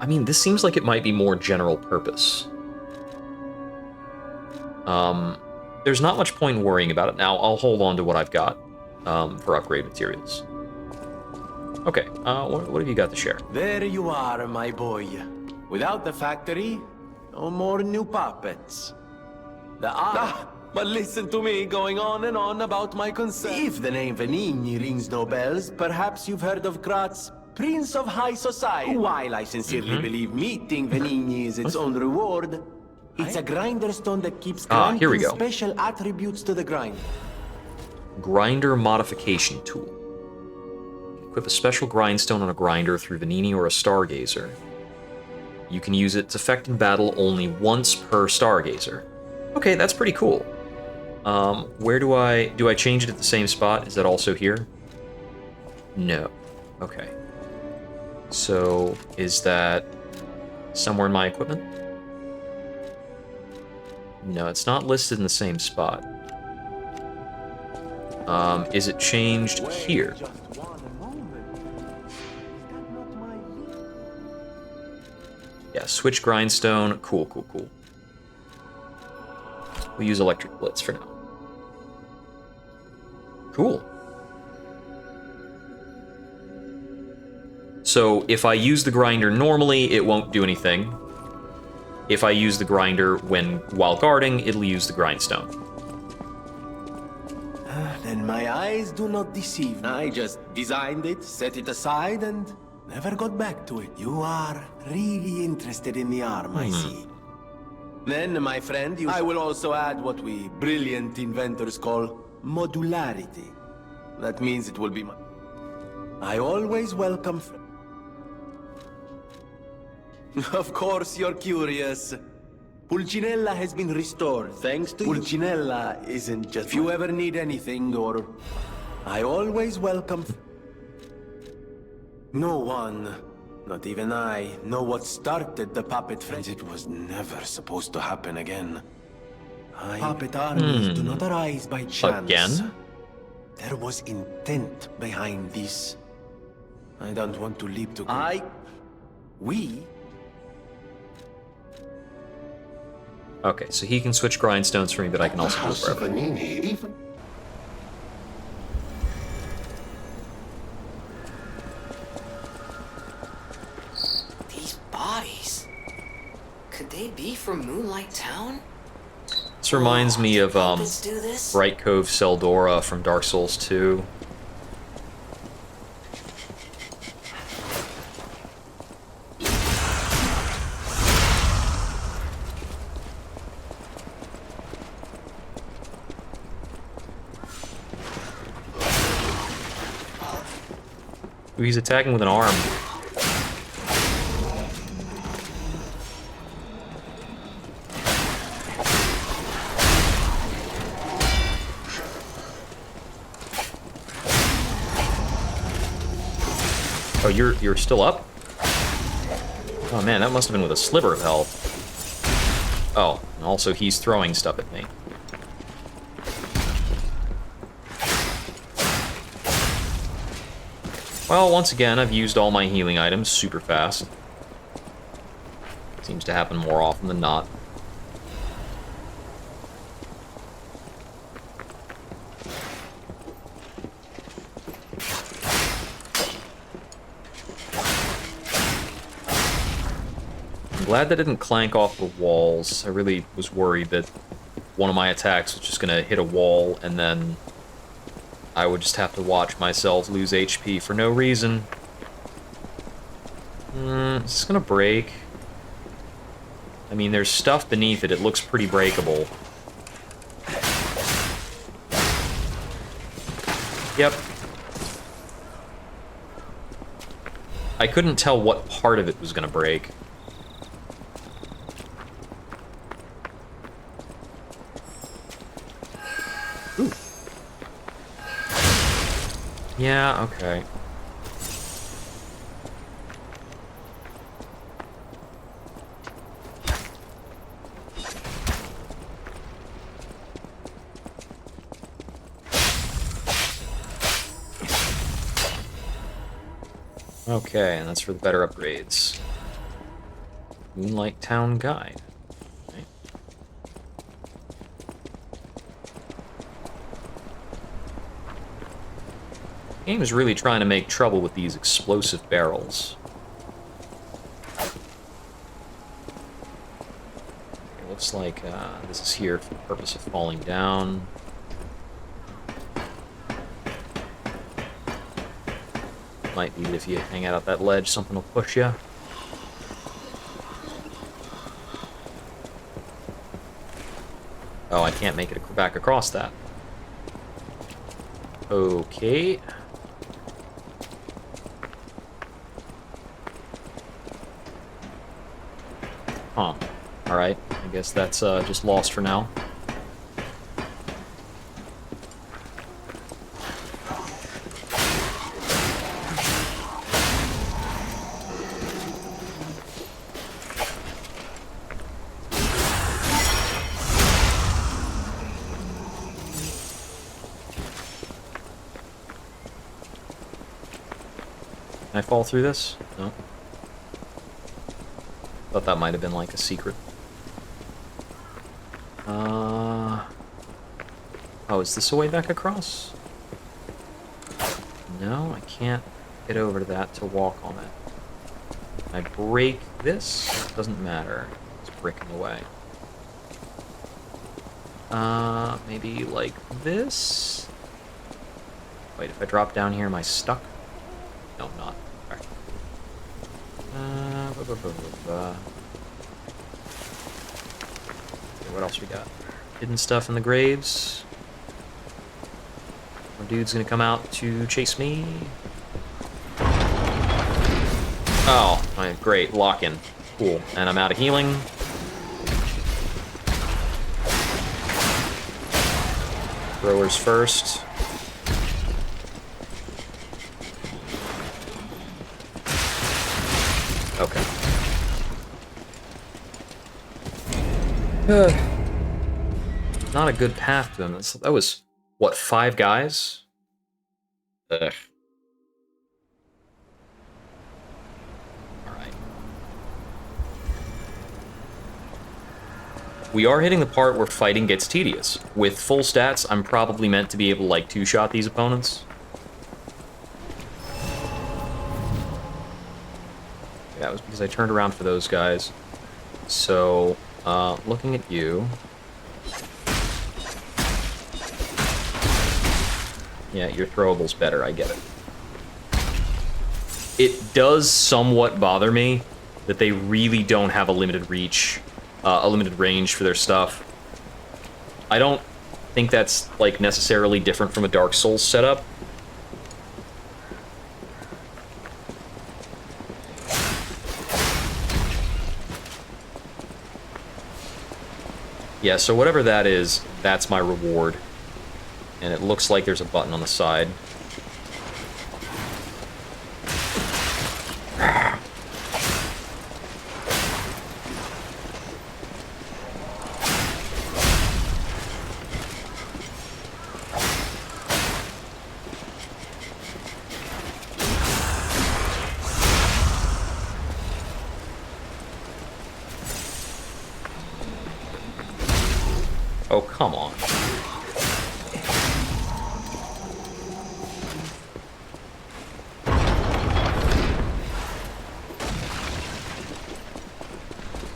I mean, this seems like it might be more general purpose. There's not much point in worrying about it now. I'll hold on to what I've got for upgrade materials. Okay, what have you got to share? There you are, my boy. Without the factory, no more new puppets. But listen to me going on and on about my concern. If the name Vegnini rings no bells, perhaps you've heard of Graz's Prince of High Society. While I sincerely believe meeting Vegnini is its own reward, it's a grinder stone that keeps here we granting go. special attributes to the grind. Grinder modification tool. Equip a special grindstone on a grinder through Vegnini or a Stargazer. You can use its effect in battle only once per Stargazer. Okay, that's pretty cool. Where do I change it at the same spot? Is that also here? No. Okay. So, is that somewhere in my equipment? No, it's not listed in the same spot. Is it changed here? Yeah, switch grindstone. Cool. We'll use electric blitz for now. Cool. So if I use the grinder normally, it won't do anything. If I use the grinder while guarding, it'll use the grindstone. Then my eyes do not deceive. I just designed it, set it aside, and never got back to it. You are really interested in the arm, I see. Then, my friend, I will also add what we brilliant inventors call modularity. That means it will be my... I always welcome... Of course you're curious. Pulcinella has been restored, thanks to Pulcinella isn't just... If you ever need anything, or... I always welcome... No one, not even I, know what started the puppet frenzy. It was never supposed to happen again. Puppet armies do not arise by chance. Again? There was intent behind this. I don't want to leap to... We... Okay, so he can switch grindstones for me, but I can The also do it House of forever. Vegnini even... These bodies. Could they be from Moonlight Town? This reminds me of Puppets do this? Bright Cove Seldora from Dark Souls 2. Ooh, he's attacking with an arm. Oh, you're still up? Oh man, that must have been with a sliver of health. Oh, and also he's throwing stuff at me. Well, once again, I've used all my healing items super fast. Seems to happen more often than not. I'm glad that didn't clank off the walls. I really was worried that one of my attacks was just gonna hit a wall and then I would just have to watch myself lose HP for no reason. Is this gonna break? I mean, there's stuff beneath it. It looks pretty breakable. Yep. I couldn't tell what part of it was gonna break. Ooh. Yeah, okay. Okay, and that's for the better upgrades. Moonlight Town Guide. Okay. The game is really trying to make trouble with these explosive barrels. It looks like this is here for the purpose of falling down. Might be that if you hang out at that ledge, something will push you. Oh, I can't make it back across that. Okay. Huh. Alright, I guess that's just lost for now. Can I fall through this? No. Thought that might have been like a secret. Oh, is this a way back across? No, I can't get over to that to walk on it. Can I break this? It doesn't matter. It's bricking away. Maybe like this? Wait, if I drop down here, am I stuck? No, I'm not. Alright. Okay, what else we got? Hidden stuff in the graves. One dude's gonna come out to chase me. Oh, great, lock-in. Cool. And I'm out of healing. Throwers first. Okay. Not a good path to them. That was, what, 5 guys? Ugh. Alright. We are hitting the part where fighting gets tedious. With full stats, I'm probably meant to be able to, like, two-shot these opponents. That was because I turned around for those guys. So, looking at you... Yeah, your throwable's better, I get it. It does somewhat bother me that they really don't have a limited reach, a limited range for their stuff. I don't think that's, like, necessarily different from a Dark Souls setup. Yeah, so whatever that is, that's my reward. And it looks like there's a button on the side. Oh, come on.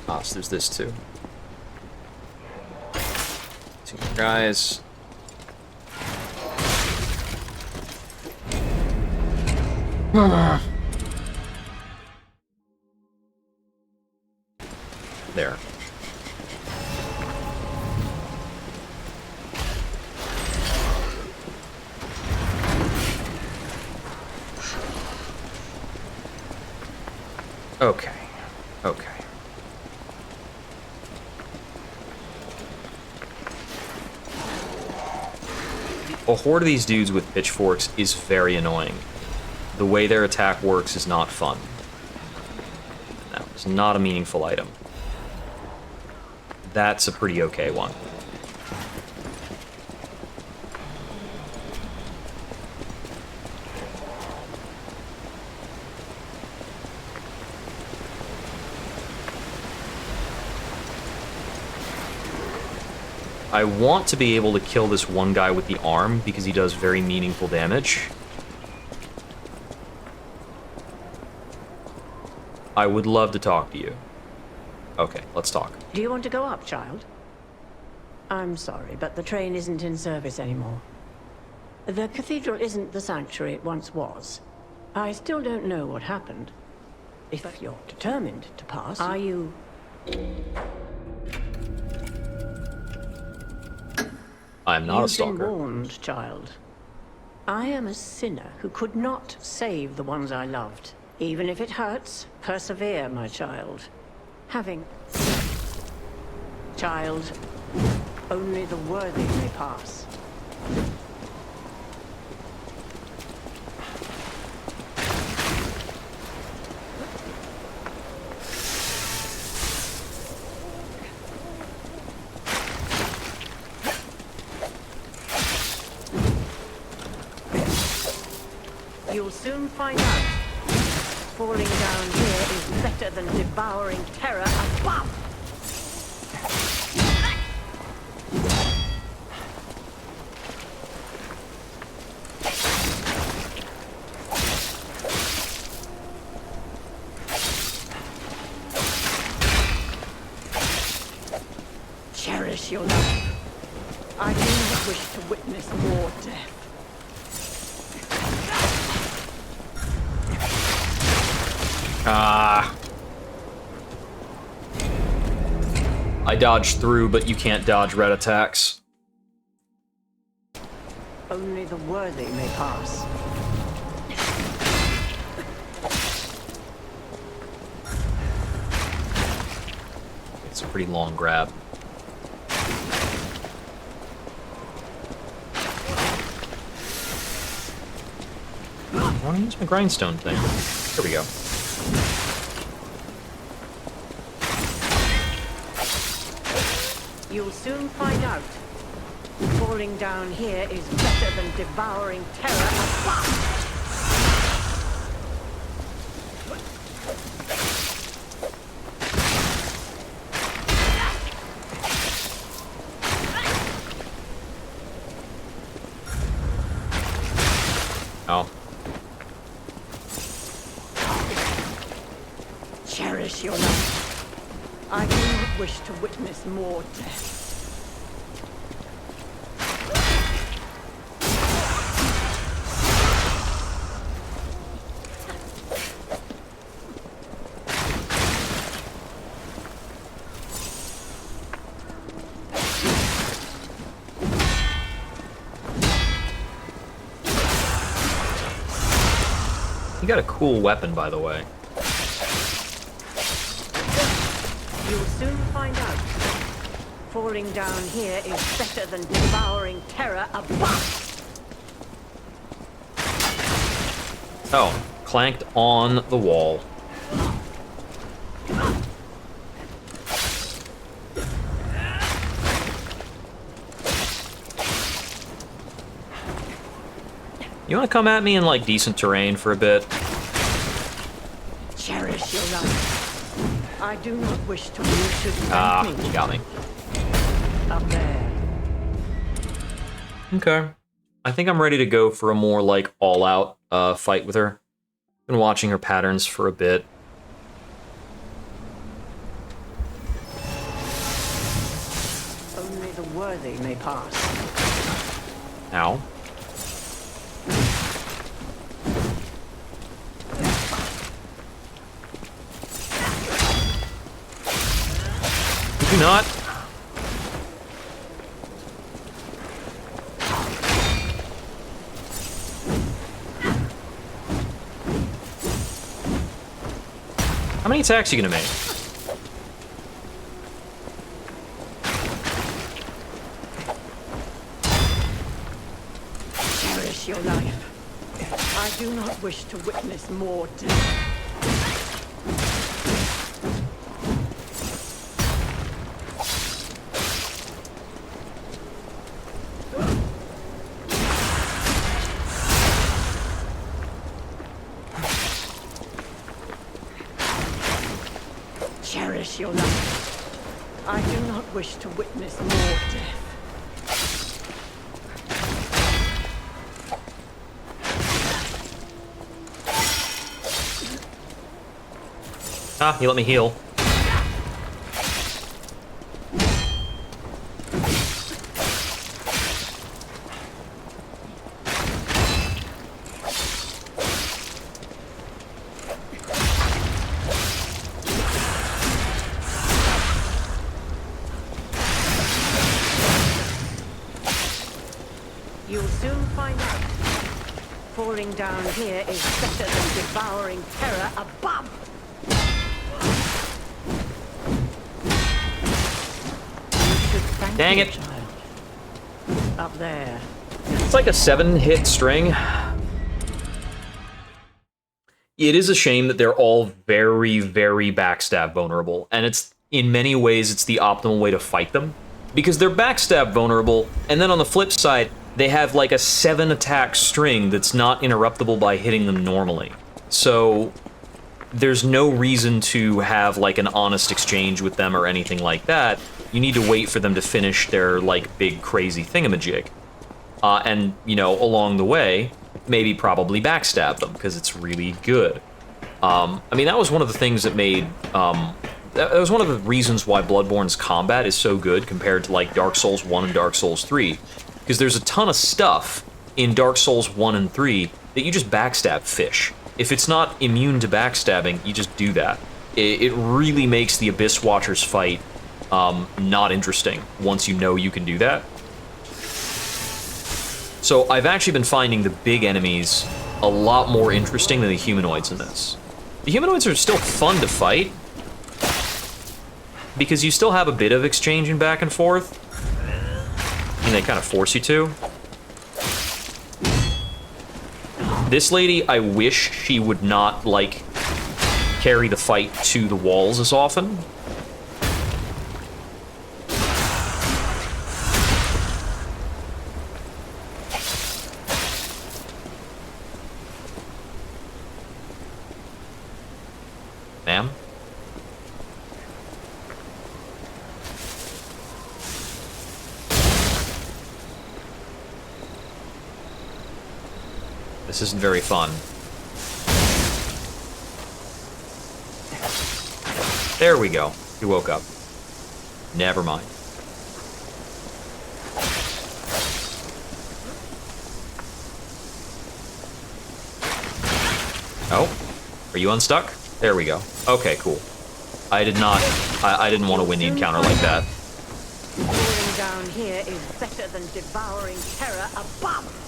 Ah, so there's this too. 2 more guys. There. Okay. Okay. A horde of these dudes with pitchforks is very annoying. The way their attack works is not fun. That was not a meaningful item. That's a pretty okay one. I want to be able to kill this one guy with the arm because he does very meaningful damage. I would love to talk to you. Okay, let's talk. Do you want to go up, child? I'm sorry, but the train isn't in service anymore. The cathedral isn't the sanctuary it once was. I still don't know what happened. If you're determined to pass, are you... I'm not a stalker. You've been warned, child. I am a sinner who could not save the ones I loved. Even if it hurts, persevere, my child. Having... Child, only the worthy may pass. You'll soon find out. Falling down here is better than devouring terror above. Cherish your life. I do not wish to witness more death. I dodged through, but you can't dodge red attacks. Only the worthy may pass. It's a pretty long grab. I want to use my grindstone thing. There we go. You'll soon find out. Falling down here is better than devouring terror above. Oh. Cherish your life. I do not wish to witness more death. You got a cool weapon, by the way. You'll soon find out. Falling down here is better than devouring terror above. Oh, clanked on the wall. You want to come at me in, like, decent terrain for a bit? Cherish your life. I do not wish to should Ah, thank me. you got me. Up there. Okay. I think I'm ready to go for a more, like, all-out fight with her. Been watching her patterns for a bit. Only the worthy may pass. Ow. Did you not? How many attacks are you gonna make? Cherish your life. I do not wish to witness more death. Cherish your life. I do not wish to witness more death. Ah, you let me heal. You'll soon find out. Falling down here is better than devouring terror above. You should thank Dang your it. child. Up there. It's like a 7-hit string. It is a shame that they're all very, very backstab vulnerable, and it's in many ways it's the optimal way to fight them, because they're backstab vulnerable, and then on the flip side, they have like a 7-attack string that's not interruptible by hitting them normally. So there's no reason to have like an honest exchange with them or anything like that. You need to wait for them to finish their like big crazy thingamajig. And, you know, along the way, maybe probably backstab them, because it's really good. I mean, that was one of the things that made... that was one of the reasons why Bloodborne's combat is so good compared to, like, Dark Souls 1 and Dark Souls 3. Because there's a ton of stuff in Dark Souls 1 and 3 that you just backstab fish. If it's not immune to backstabbing, you just do that. It really makes the Abyss Watchers fight not interesting once you know you can do that. So I've actually been finding the big enemies a lot more interesting than the humanoids in this. The humanoids are still fun to fight, because you still have a bit of exchanging back and forth, and they kind of force you to. This lady, I wish she would not, like, carry the fight to the walls as often. Ma'am? This isn't very fun. There we go. He woke up. Never mind. Oh, are you unstuck? There we go. Okay, cool. I did not. I didn't want to win the encounter like that. Falling down here is better than devouring terror above.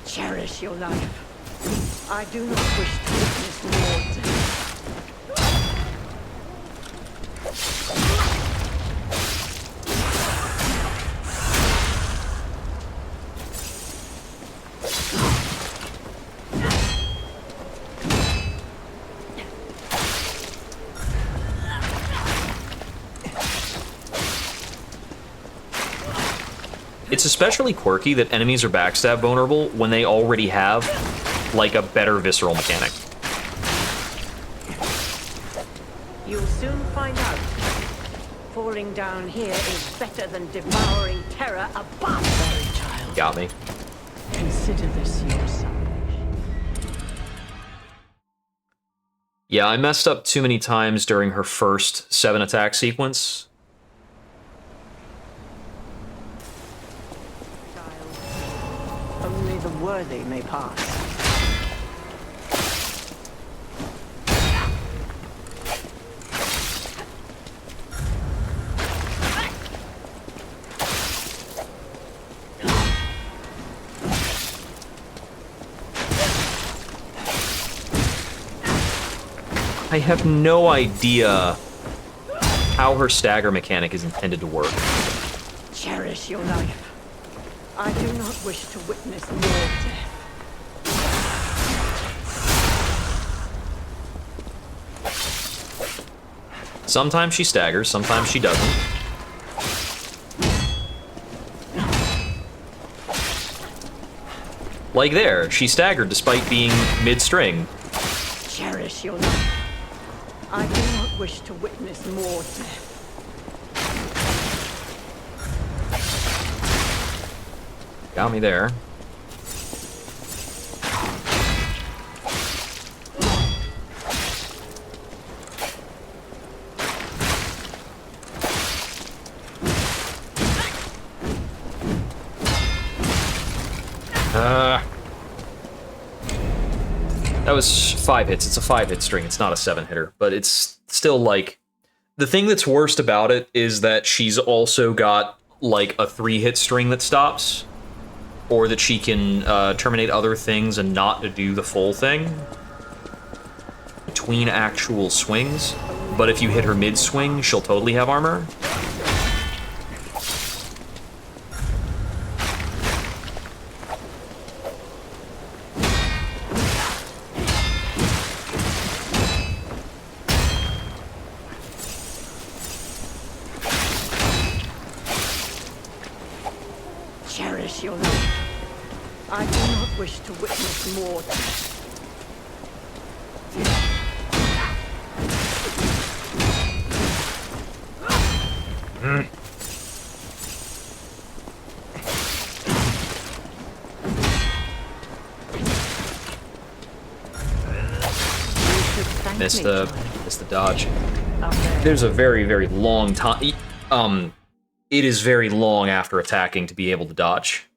Cherish your life. I do not wish to witness more death. It's especially quirky that enemies are backstab vulnerable when they already have, like, a better visceral mechanic. You'll soon find out. Falling down here is better than devouring terror above. Very child. Got me. Consider this your salvation. Yeah, I messed up too many times during her first 7 attack sequence. Only the worthy may pass. I have no idea how her stagger mechanic is intended to work. Cherish your life. I do not wish to witness more death. Sometimes she staggers, sometimes she doesn't. Like there, she staggered despite being mid-string. Cherish your life. I do not wish to witness more death. Got me there. That was 5 hits. It's a 5-hit string. It's not a 7-hitter, but it's still like... The thing that's worst about it is that she's also got like a 3-hit string that stops, or that she can terminate other things and not to do the full thing between actual swings. But if you hit her mid-swing, she'll totally have armor. Cherish your life. I do not wish to witness more death. Missed the dodge. There's a very, very long time. It is very long after attacking to be able to dodge.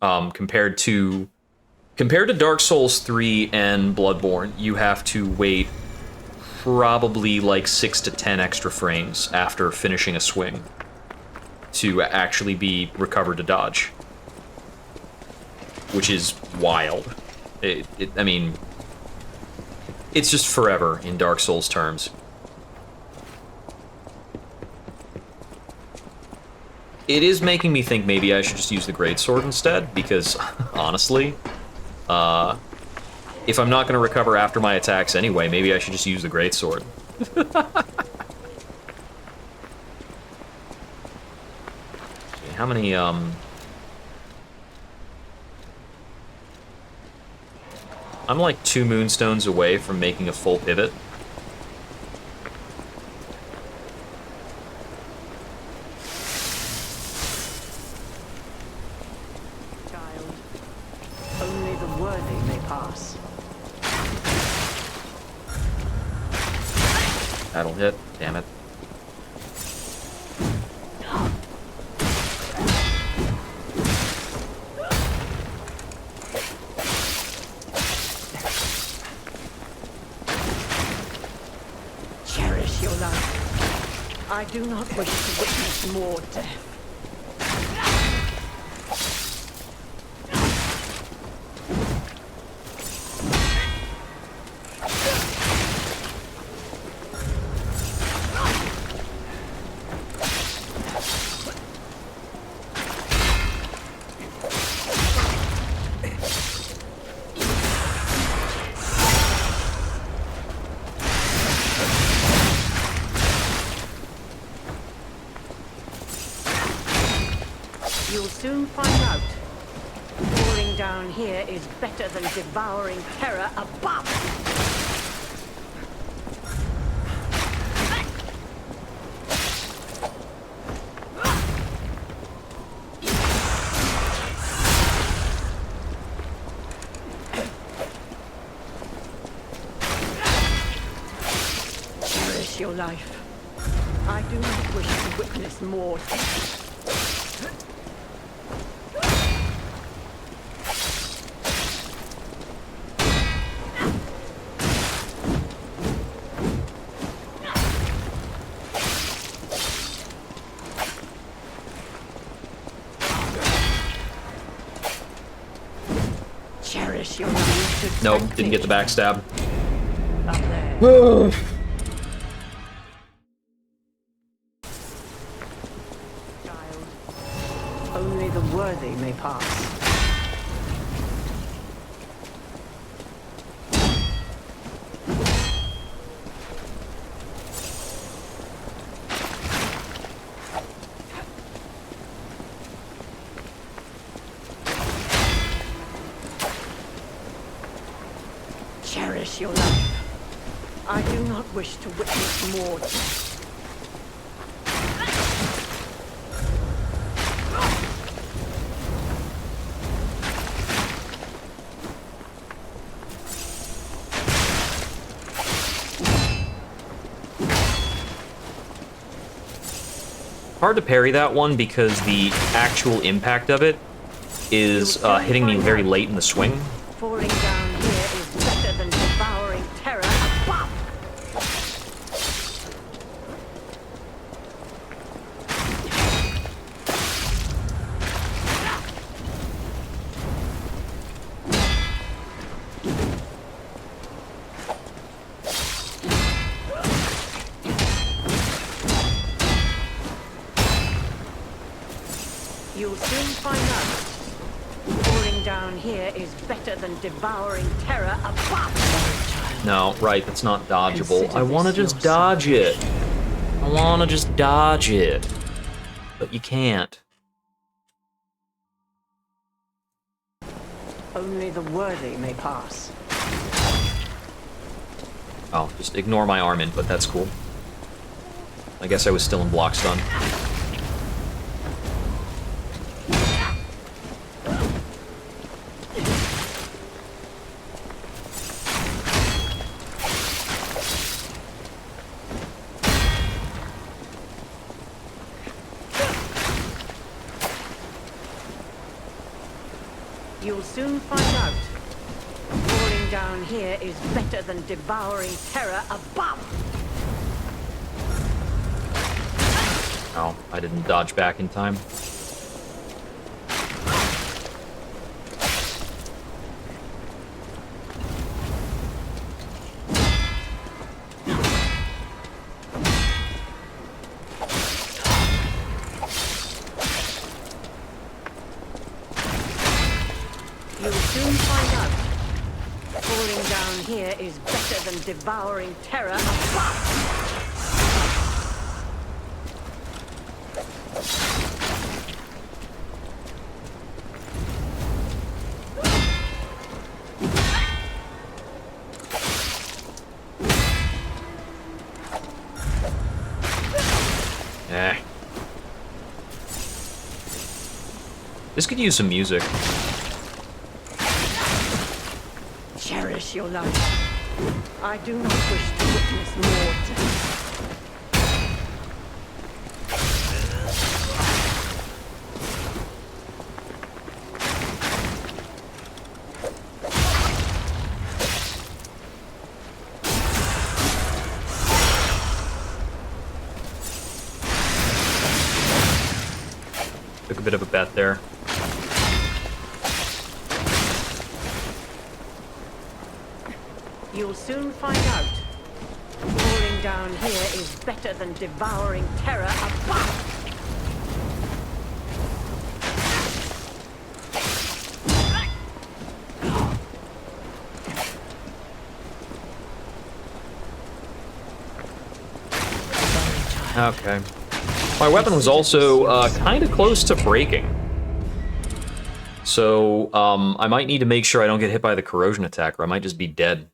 Compared to Dark Souls 3 and Bloodborne, you have to wait probably like 6 to 10 extra frames after finishing a swing to actually be recovered to dodge. which is wild. I mean, it's just forever in Dark Souls terms. It is making me think maybe I should just use the greatsword instead, because, honestly, if I'm not going to recover after my attacks anyway, maybe I should just use the greatsword. How many, I'm like 2 moonstones away from making a full pivot. Child, only the worthy may pass. That'll hit. Damn it. Cherish your life. I do not wish to witness more death. You'll soon find out. Falling down here is better than devouring terror above. Cherish your life. I do not wish to witness more death. Cherish your life. Nope, didn't get the backstab. Up there. Child, only the worthy may pass. Cherish your life. I do not wish to witness more death. Hard to parry that one because the actual impact of it is hitting me very late in the swing. Falling down here is better than devouring terror above. You'll soon find out. Falling down here is better than devouring terror above. No, right, that's not dodgeable. I want to just dodge it. I want to just dodge it. But you can't. Only the worthy may pass. Oh, just ignore my arm input, that's cool. I guess I was still in block stun. You'll soon find out. Falling down here is better than devouring terror above. Oh, I didn't dodge back in time. You'll soon find out. Falling down here is better than devouring terror above. This could use some music. Cherish your life. I do not wish to witness more death. Took a bit of a bet there. You'll soon find out. Falling down here is better than devouring terror above. Okay. My weapon was also kind of close to breaking. So I might need to make sure I don't get hit by the corrosion attack, or I might just be dead.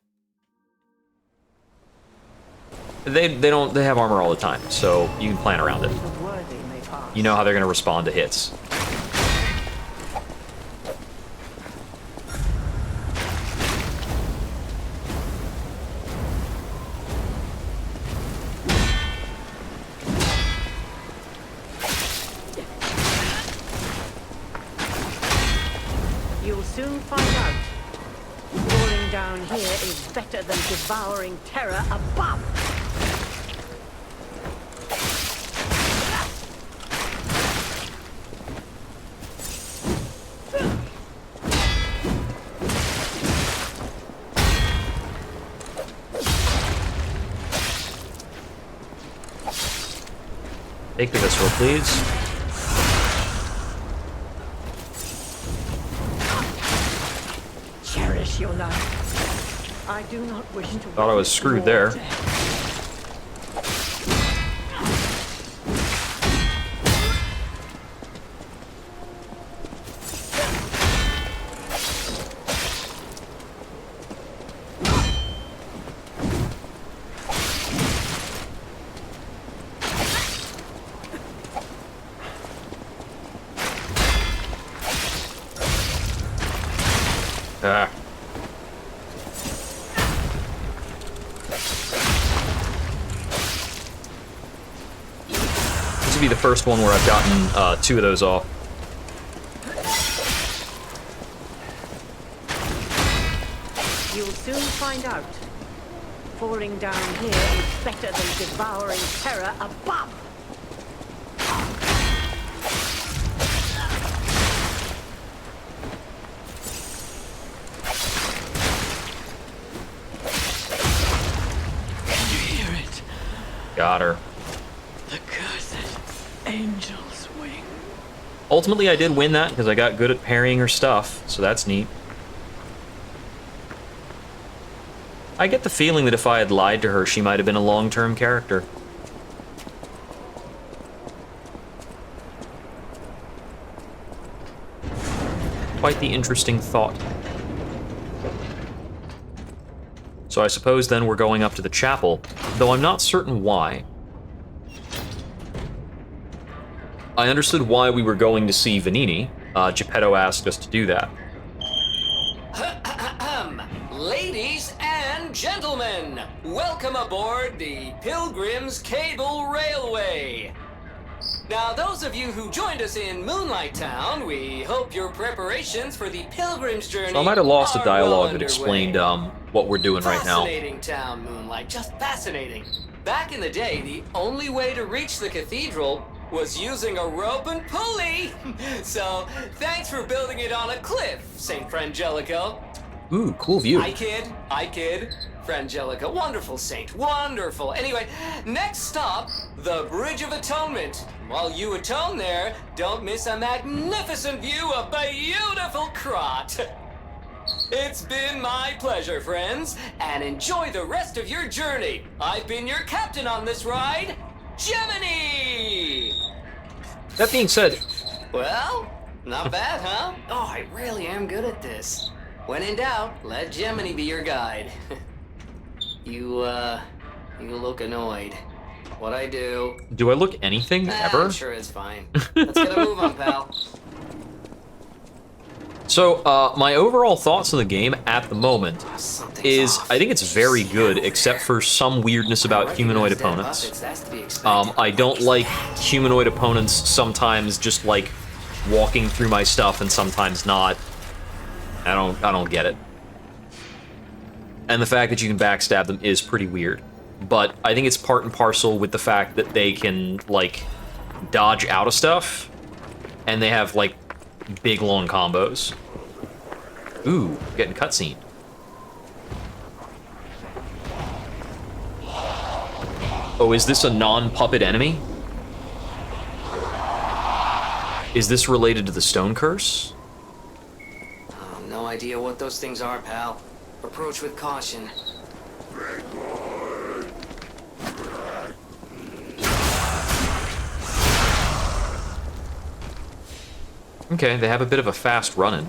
They have armor all the time, so you can plan around it. You know how they're gonna respond to hits. You'll soon find out. Falling down here is better than devouring terror above. Take the visceral, please. Cherish your life. I do not wish to. Thought I was screwed there. Ah. This will be the first one where I've gotten 2 of those off. You'll soon find out. Falling down here is better than devouring terror above. Got her. The cursed angel's wing. Ultimately, I did win that because I got good at parrying her stuff, so that's neat. I get the feeling that if I had lied to her, she might have been a long-term character. Quite the interesting thought. So I suppose then we're going up to the chapel, though I'm not certain why. I understood why we were going to see Vegnini. Geppetto asked us to do that. Ladies and gentlemen, welcome aboard the Pilgrim's Cable Railway. Now, those of you who joined us in Moonlight Town, we hope your preparations for the Pilgrim's journey So I might have lost a are dialogue well that underway. explained what we're doing right now. Fascinating town, Moonlight, just fascinating. Back in the day, the only way to reach the cathedral was using a rope and pulley. So, thanks for building it on a cliff, St. Frangelico. Ooh, cool view. I kid. Frangelica, wonderful saint, wonderful. Anyway, next stop, the Bridge of Atonement. While you atone there, don't miss a magnificent view of beautiful Krot. It's been my pleasure, friends, and enjoy the rest of your journey. I've been your captain on this ride, Gemini! That being said, Well, not bad, huh? Oh, I really am good at this. When in doubt, let Gemini be your guide. You look annoyed. What I do? do I look anything ever? I'm sure it's fine. Let's get a move on, pal. So, my overall thoughts on the game at the moment Something's is off. I think it's very good, except for some weirdness about humanoid opponents. That's to be expected. I don't like humanoid opponents sometimes just like walking through my stuff and sometimes not. I don't get it. And the fact that you can backstab them is pretty weird. But I think it's part and parcel with the fact that they can like dodge out of stuff and they have like big long combos. Ooh, getting cutscene. Oh, is this a non-puppet enemy? Is this related to the stone curse? Oh, no idea what those things are, pal. Approach with caution. Okay, they have a bit of a fast run-in.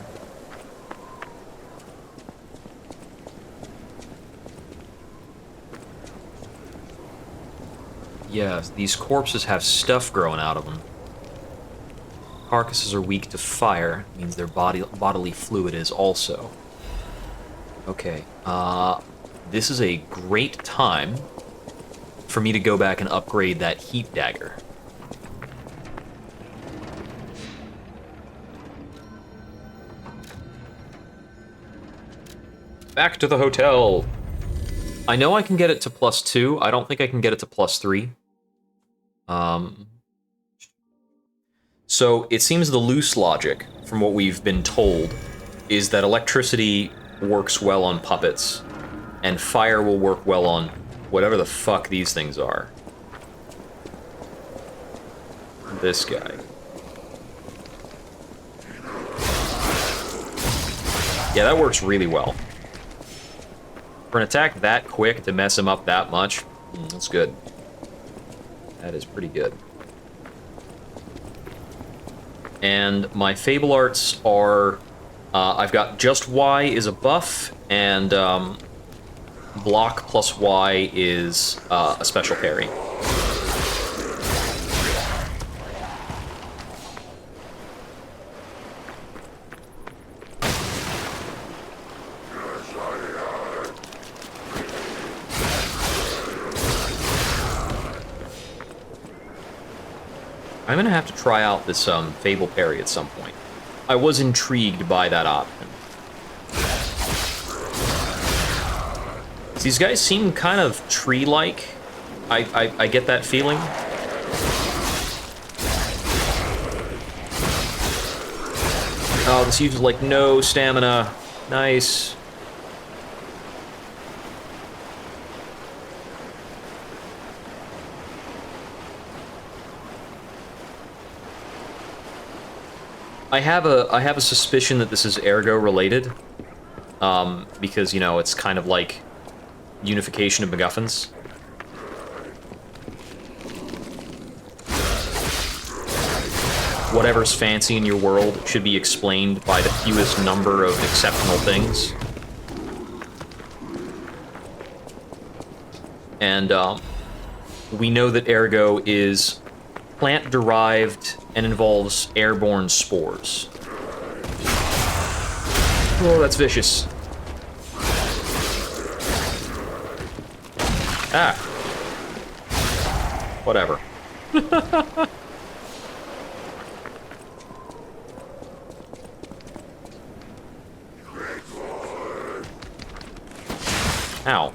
Yeah, these corpses have stuff growing out of them. Carcasses are weak to fire, means their bodily fluid is also. Okay, this is a great time for me to go back and upgrade that heat dagger. Back to the hotel. I know I can get it to +2. I don't think I can get it to +3. So it seems the loose logic, from what we've been told, is that electricity works well on puppets, and fire will work well on whatever the fuck these things are. This guy. Yeah, that works really well. For an attack that quick to mess him up that much, that's good. That is pretty good. And my Fable Arts are... I've got just Y is a buff, and block plus Y is a special parry. I'm gonna have to try out this Fable parry at some point. I was intrigued by that option. These guys seem kind of tree-like. I get that feeling. Oh, this uses like no stamina. Nice. I have a suspicion that this is ergo related, because, you know, it's kind of like unification of MacGuffins. Whatever's fancy in your world should be explained by the fewest number of exceptional things. And we know that ergo is plant-derived and involves airborne spores. Oh, that's vicious. Ah. Whatever. Ow.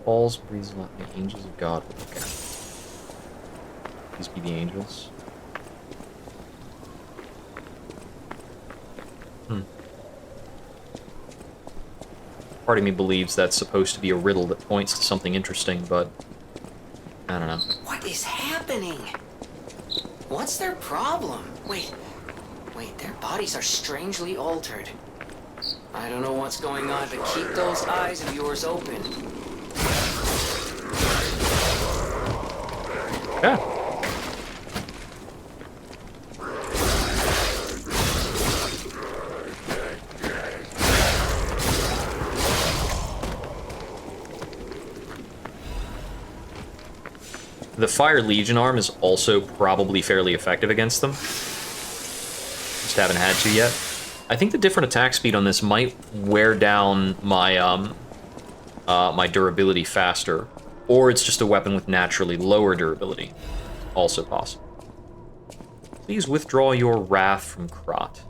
Falls, breezes like the angels of God. Okay. These be the angels. Part of me believes that's supposed to be a riddle that points to something interesting, but I don't know. What is happening? What's their problem? Wait, their bodies are strangely altered. I don't know what's going on, but keep those eyes of yours open. Yeah. The Fire Legion arm is also probably fairly effective against them. Just haven't had to yet. I think the different attack speed on this might wear down my my durability faster, or it's just a weapon with naturally lower durability. Also possible. Please withdraw your wrath from Krot.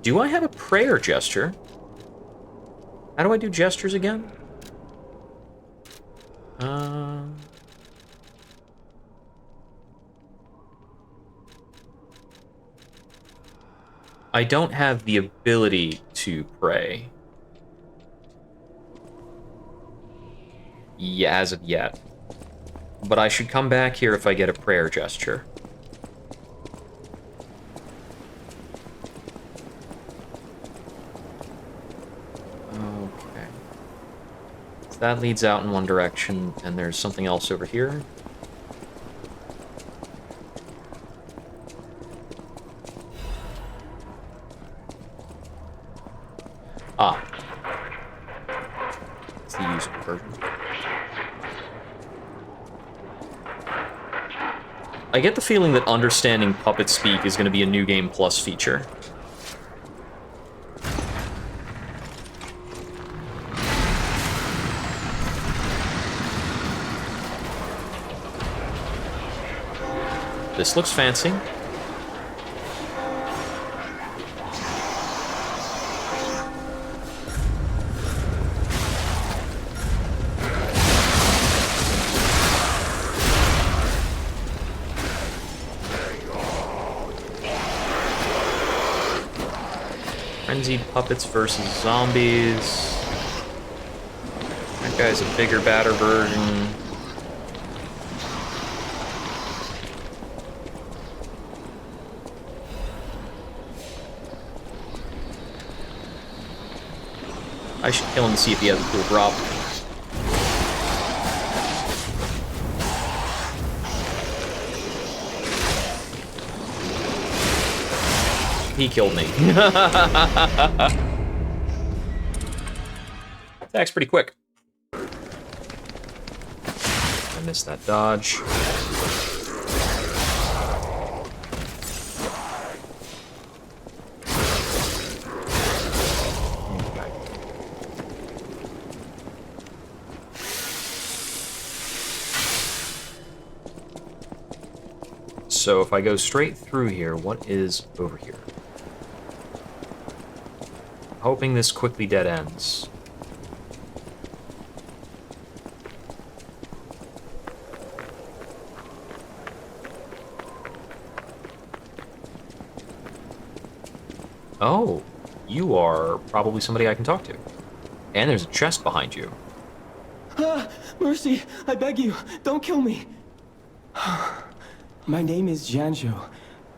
Do I have a prayer gesture? How do I do gestures again? I don't have the ability to pray. Yeah, as of yet. But I should come back here if I get a prayer gesture. Okay. So that leads out in one direction, and there's something else over here. Ah. It's the usable version. I get the feeling that understanding puppet speak is going to be a New Game Plus feature. This looks fancy. Frenzied puppets versus zombies. That guy's a bigger, badder version. I should kill him to see if he has a cool drop. He killed me. Attack's pretty quick. I missed that dodge. So if I go straight through here, what is over here? Hoping this quickly dead ends. Oh, you are probably somebody I can talk to. And there's a chest behind you. Mercy, I beg you, don't kill me. My name is Janjo.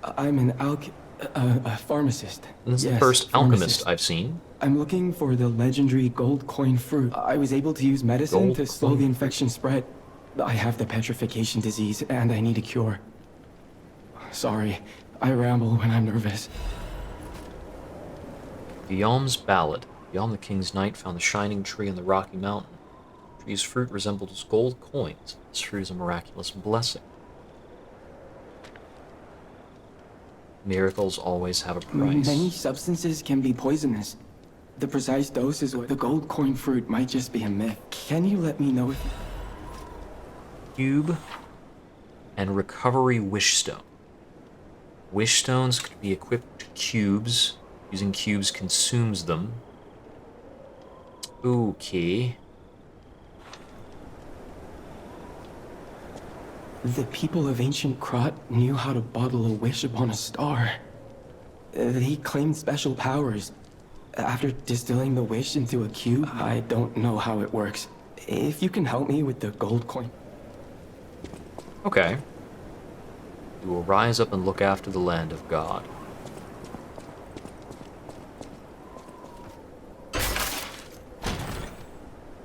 I'm an a pharmacist. This is the Yes, first pharmacist. alchemist I've seen. I'm looking for the legendary gold coin fruit. I was able to use medicine Gold to slow coin. the infection spread. I have the petrification disease, and I need a cure. Sorry, I ramble when I'm nervous. Guillaume's Ballad. Guillaume the King's Knight found the shining tree on the rocky mountain. The tree's fruit resembles gold coins. This fruit is a miraculous blessing. Miracles always have a price. Many substances can be poisonous. The precise dose is what the gold coin fruit might just be a myth. Can you let me know if... Cube and recovery wish stone. Wish stones could be equipped to cubes. Using cubes consumes them. Okay. The people of ancient Krot knew how to bottle a wish upon a star. They claimed special powers. After distilling the wish into a cube, I don't know how it works. If you can help me with the gold coin. Okay. You will rise up and look after the land of God.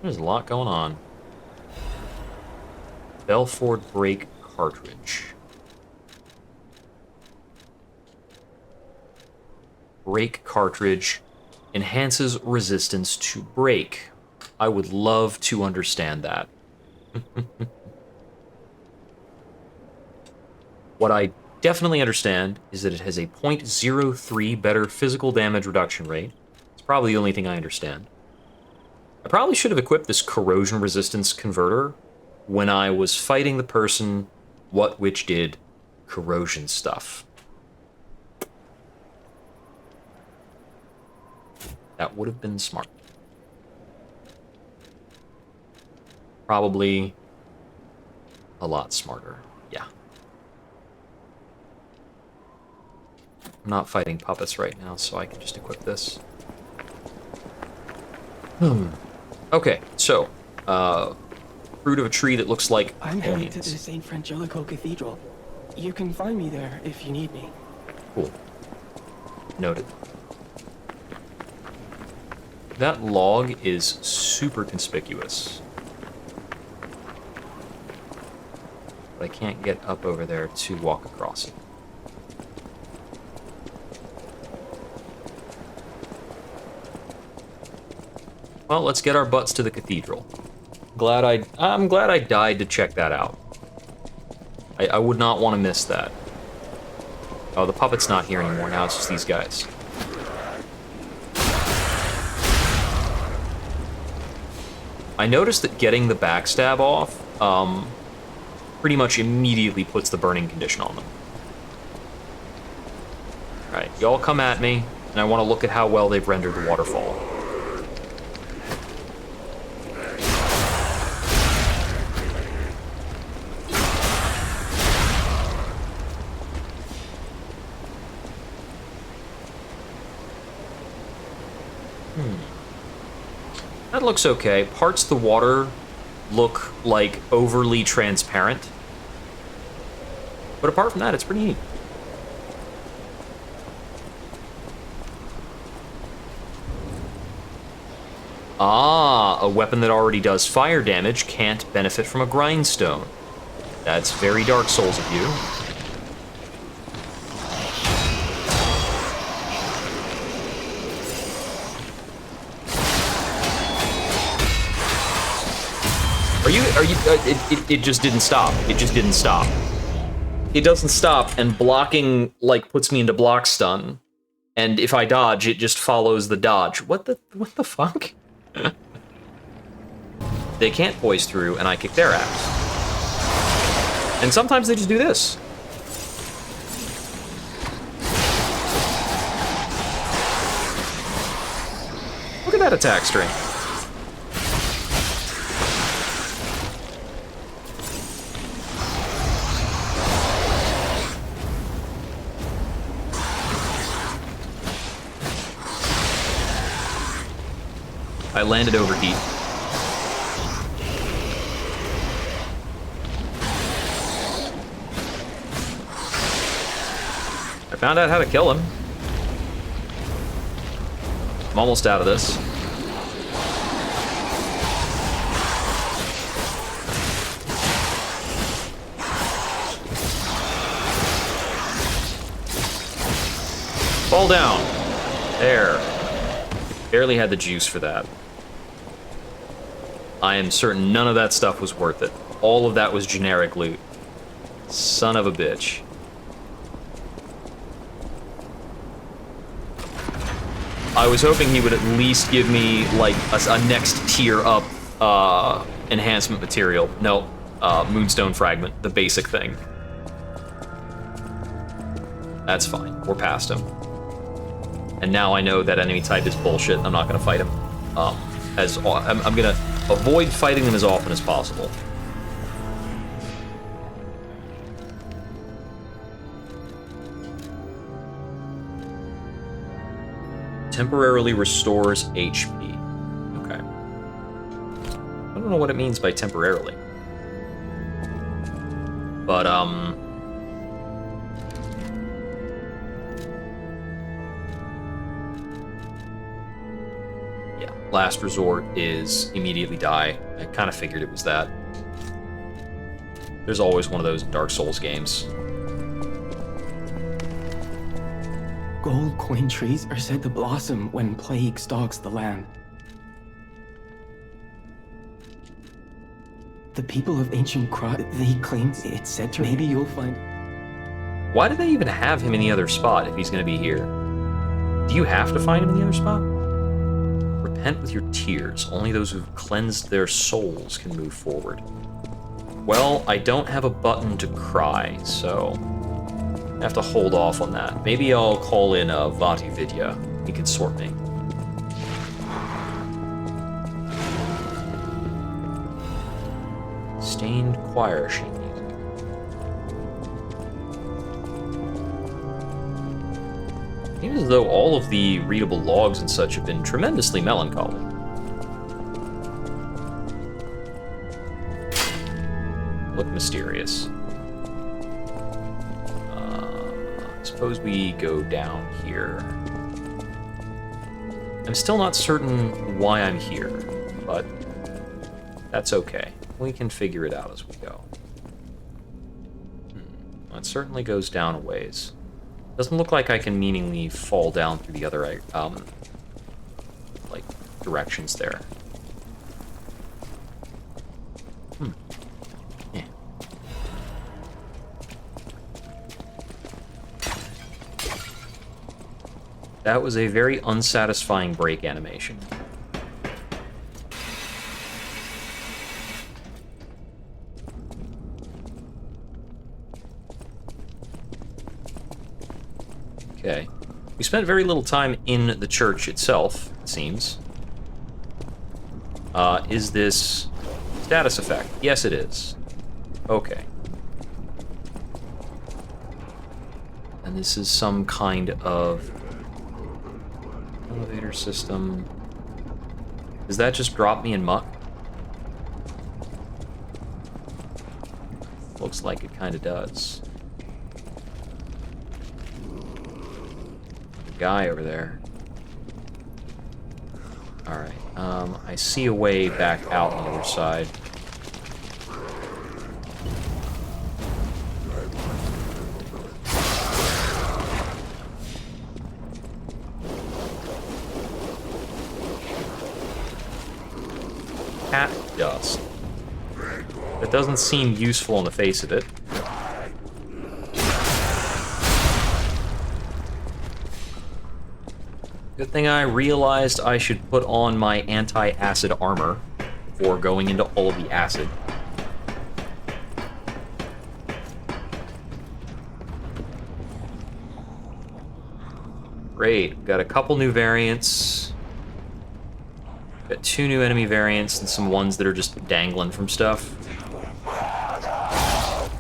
There's a lot going on. Belford Break Cartridge. Break Cartridge enhances resistance to break. I would love to understand that. What I definitely understand is that it has a 0.03 better physical damage reduction rate. It's probably the only thing I understand. I probably should have equipped this corrosion resistance converter when I was fighting the person which did corrosion stuff. That would have been smart. Probably a lot smarter, yeah. I'm not fighting puppets right now, so I can just equip this. Okay, so, fruit of a tree that looks like I'm headed to onions. the St. Frangelico Cathedral. You can find me there if you need me. Cool. Noted. That log is super conspicuous. But I can't get up over there to walk across it. Well, let's get our butts to the cathedral. I'm glad I died to check that out. I would not want to miss that. Oh, the puppet's not here anymore. Now it's just these guys. I noticed that getting the backstab off pretty much immediately puts the burning condition on them. Alright, y'all come at me, and I want to look at how well they've rendered the waterfall. That looks okay. Parts of the water look like overly transparent. But apart from that, it's pretty neat. Ah, a weapon that already does fire damage can't benefit from a grindstone. That's very Dark Souls of you. It just didn't stop. It just didn't stop. It doesn't stop, and blocking, like, puts me into block stun. And if I dodge, it just follows the dodge. What the fuck? They can't poise through, and I kick their ass. And sometimes they just do this. Look at that attack string. I landed overheat. I found out how to kill him. I'm almost out of this. Fall down. There. Barely had the juice for that. I am certain none of that stuff was worth it. All of that was generic loot. Son of a bitch. I was hoping he would at least give me, like, a next tier up enhancement material. No, Moonstone Fragment, the basic thing. That's fine. We're past him. And now I know that enemy type is bullshit. I'm not going to fight him. I'm going to avoid fighting them as often as possible. Temporarily restores HP. Okay. What know what it means by temporarily. But, yeah, last resort is immediately die. I kind of figured it was that. There's always one of those in Dark Souls games. Gold coin trees are said to blossom when plague stalks the land. The people of ancient Krot, they claim it's said to. Maybe you'll find. Why do they even have him in the other spot if he's going to be here? Do you have to find him in the other spot? Repent with your tears. Only those who've cleansed their souls can move forward. Well, I don't have a button to cry, so I have to hold off on that. Maybe I'll call in Vati Vidya. He can sort me. Stained choir sheet music. Seems as though all of the readable logs and such have been tremendously melancholy. Look mysterious. Suppose we go down here. I'm still not certain why I'm here, but that's okay. We can figure it out as we go. Well, it certainly goes down a ways. Doesn't look like I can meaningfully fall down through the other, like, directions there. Yeah. That was a very unsatisfying break animation. Okay. We spent very little time in the church itself, it seems. Is this status effect? Yes, it is. Okay. And this is some kind of elevator system. Does that just drop me in muck? Looks like it kind of does. The guy over there. Alright, I see a way back out on the other side. Cat dust. That doesn't seem useful on the face of it. Good thing I realized I should put on my anti-acid armor before going into all of the acid. Great, got a couple new variants. Got 2 new enemy variants and some ones that are just dangling from stuff.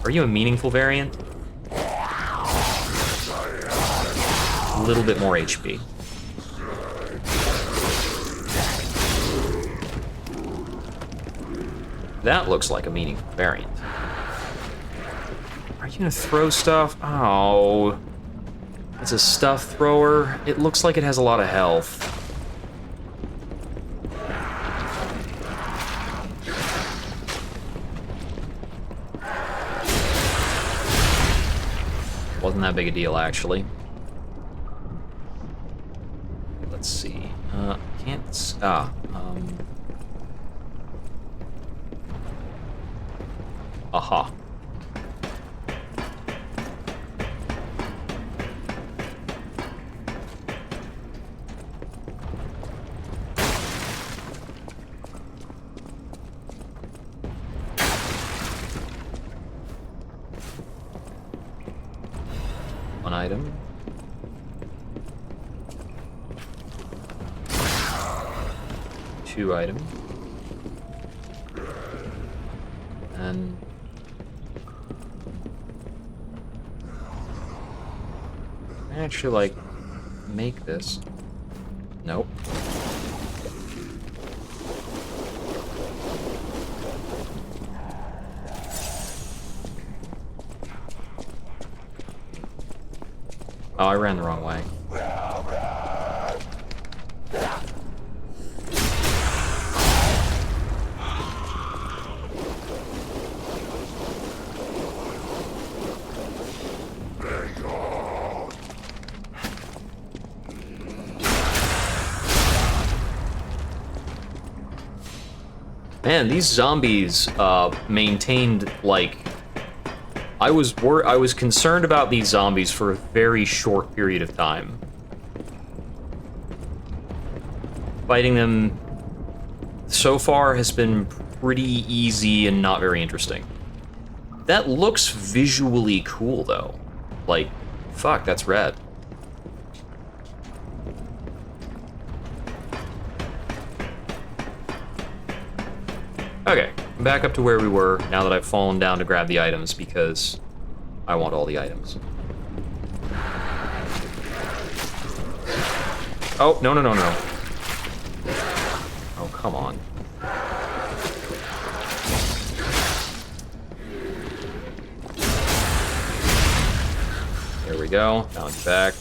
Are you a meaningful variant? A little bit more HP. That looks like a meaningful variant. Are you gonna throw stuff? Oh. It's a stuff thrower. It looks like it has a lot of health. Wasn't that big a deal, actually. Let's see. Can't... Aha. One item. Two items. And I actually like make this. Nope. Oh, I ran the wrong way. Man, these zombies maintained, like... I was concerned about these zombies for a very short period of time. Fighting them so far has been pretty easy and not very interesting. That looks visually cool, though. Like, fuck, that's red. Okay, back up to where we were now that I've fallen down to grab the items because I want all the items. Oh, no, no, no, no. Oh, come on. There we go, bounce back.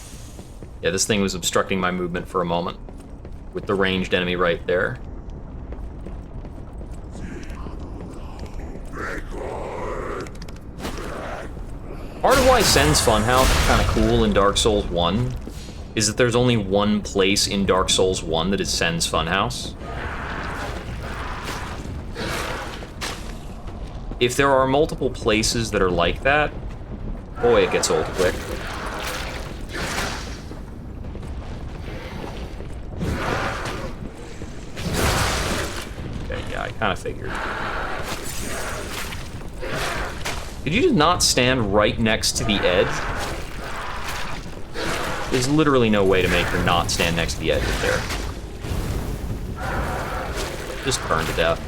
Yeah, this thing was obstructing my movement for a moment with the ranged enemy right there. Part of why Sen's Funhouse is kind of cool in Dark Souls 1 is that there's only one place in Dark Souls 1 that is Sen's Funhouse. If there are multiple places that are like that, boy, it gets old quick. Okay, yeah, I kind of figured. Could you just not stand right next to the edge? There's literally no way to make her not stand next to the edge there. Just burn to death.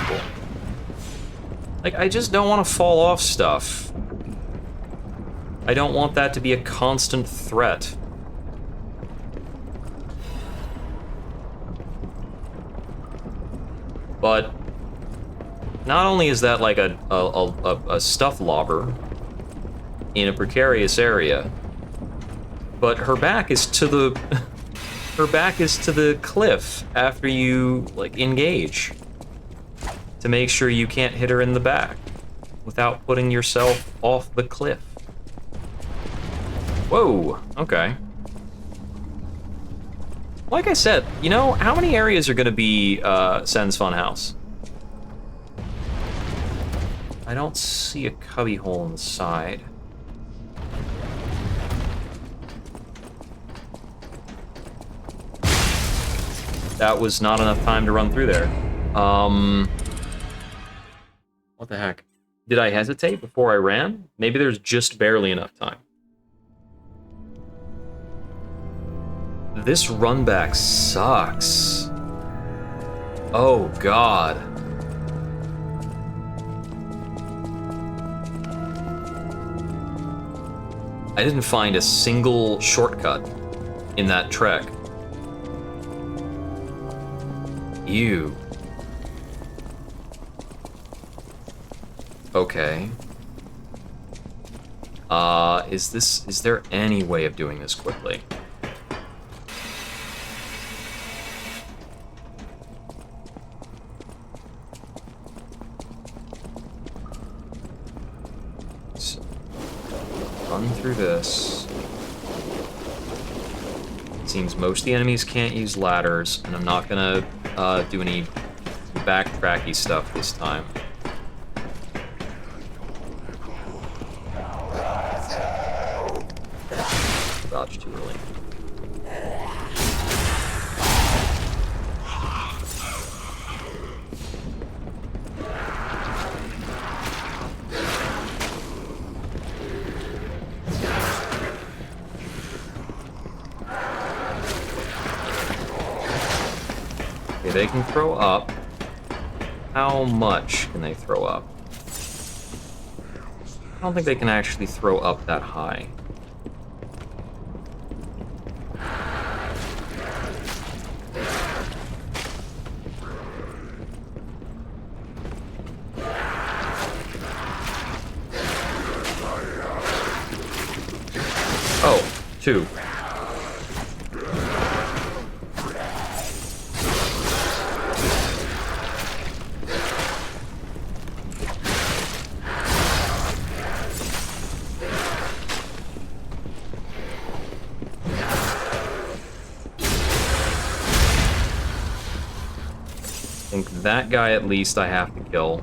Cool. Like, I just don't want to fall off stuff. I don't want that to be a constant threat. But not only is that like a stuff lobber in a precarious area, but her back is to the her back is to the cliff after you like engage to make sure you can't hit her in the back without putting yourself off the cliff. Whoa, okay. Like I said, you know, how many areas are gonna be Sen's Funhouse? I don't see a cubby hole in the side. That was not enough time to run through there. What the heck? Did I hesitate before I ran? Maybe there's just barely enough time. This run back sucks. Oh, God. I didn't find a single shortcut in that trek. Ew. Okay. Is there any way of doing this quickly? So, run through this. It seems most of the enemies can't use ladders, and I'm not gonna do any backtracky stuff this time. Dodge too early. Okay, they can throw up. How much can they throw up? I don't think they can actually throw up that high. 2. I think that guy at least I have to kill.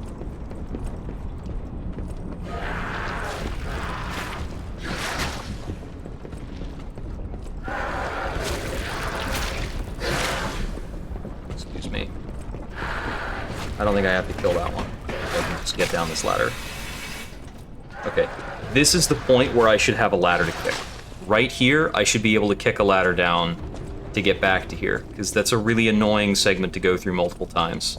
Excuse me. I don't think I have to kill that one. I can just get down this ladder. Okay, this is the point where I should have a ladder to kick. Right here, I should be able to kick a ladder down to get back to here, because that's a really annoying segment to go through multiple times.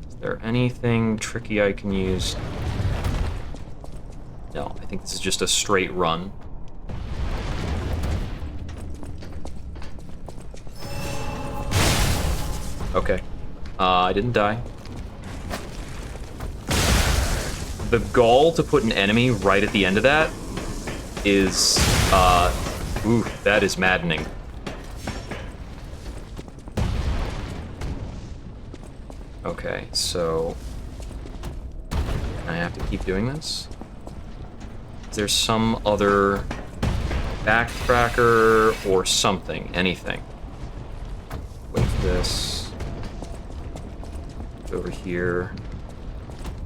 Is there anything tricky I can use? No, I think this is just a straight run. Okay. I didn't die. The gall to put an enemy right at the end of that is, ooh, that is maddening. Okay, so I have to keep doing this? Is there some other backtracker or something? Anything? Wait for this. Over here.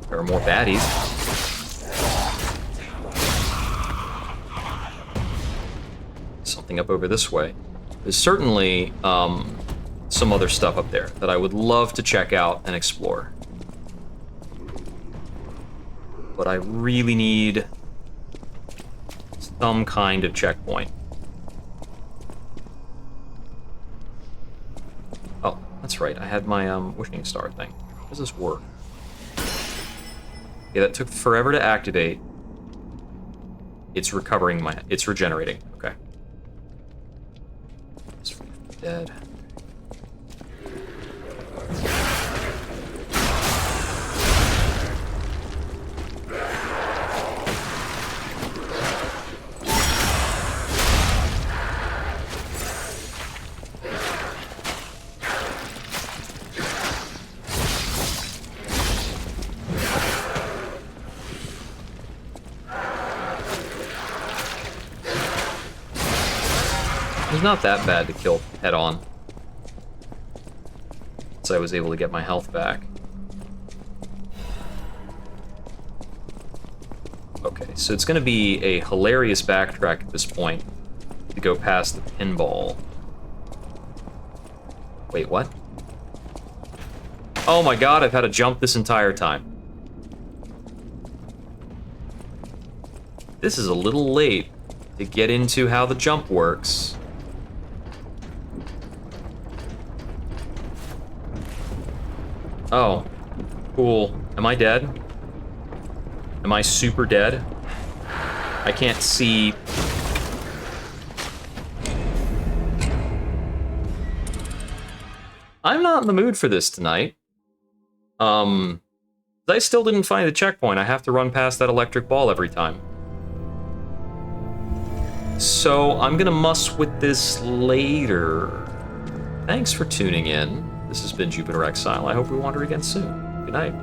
There are more baddies. Something up over this way. There's certainly some other stuff up there that I would love to check out and explore. But I really need some kind of checkpoint. Oh, that's right. I had my wishing star thing. How does this work? Yeah, that took forever to activate. It's recovering my... It's regenerating. Okay. It's dead. It's not that bad to kill head on. So I was able to get my health back. Okay, so it's gonna be a hilarious backtrack at this point to go past the pinball. Wait, what? Oh my god, I've had to jump this entire time. This is a little late to get into how the jump works. Oh, cool. Am I dead? Am I super dead? I can't see. I'm not in the mood for this tonight. I still didn't find a checkpoint. I have to run past that electric ball every time. So I'm gonna muss with this later. Thanks for tuning in. This has been Jupiter Exile. I hope we wander again soon. Good night.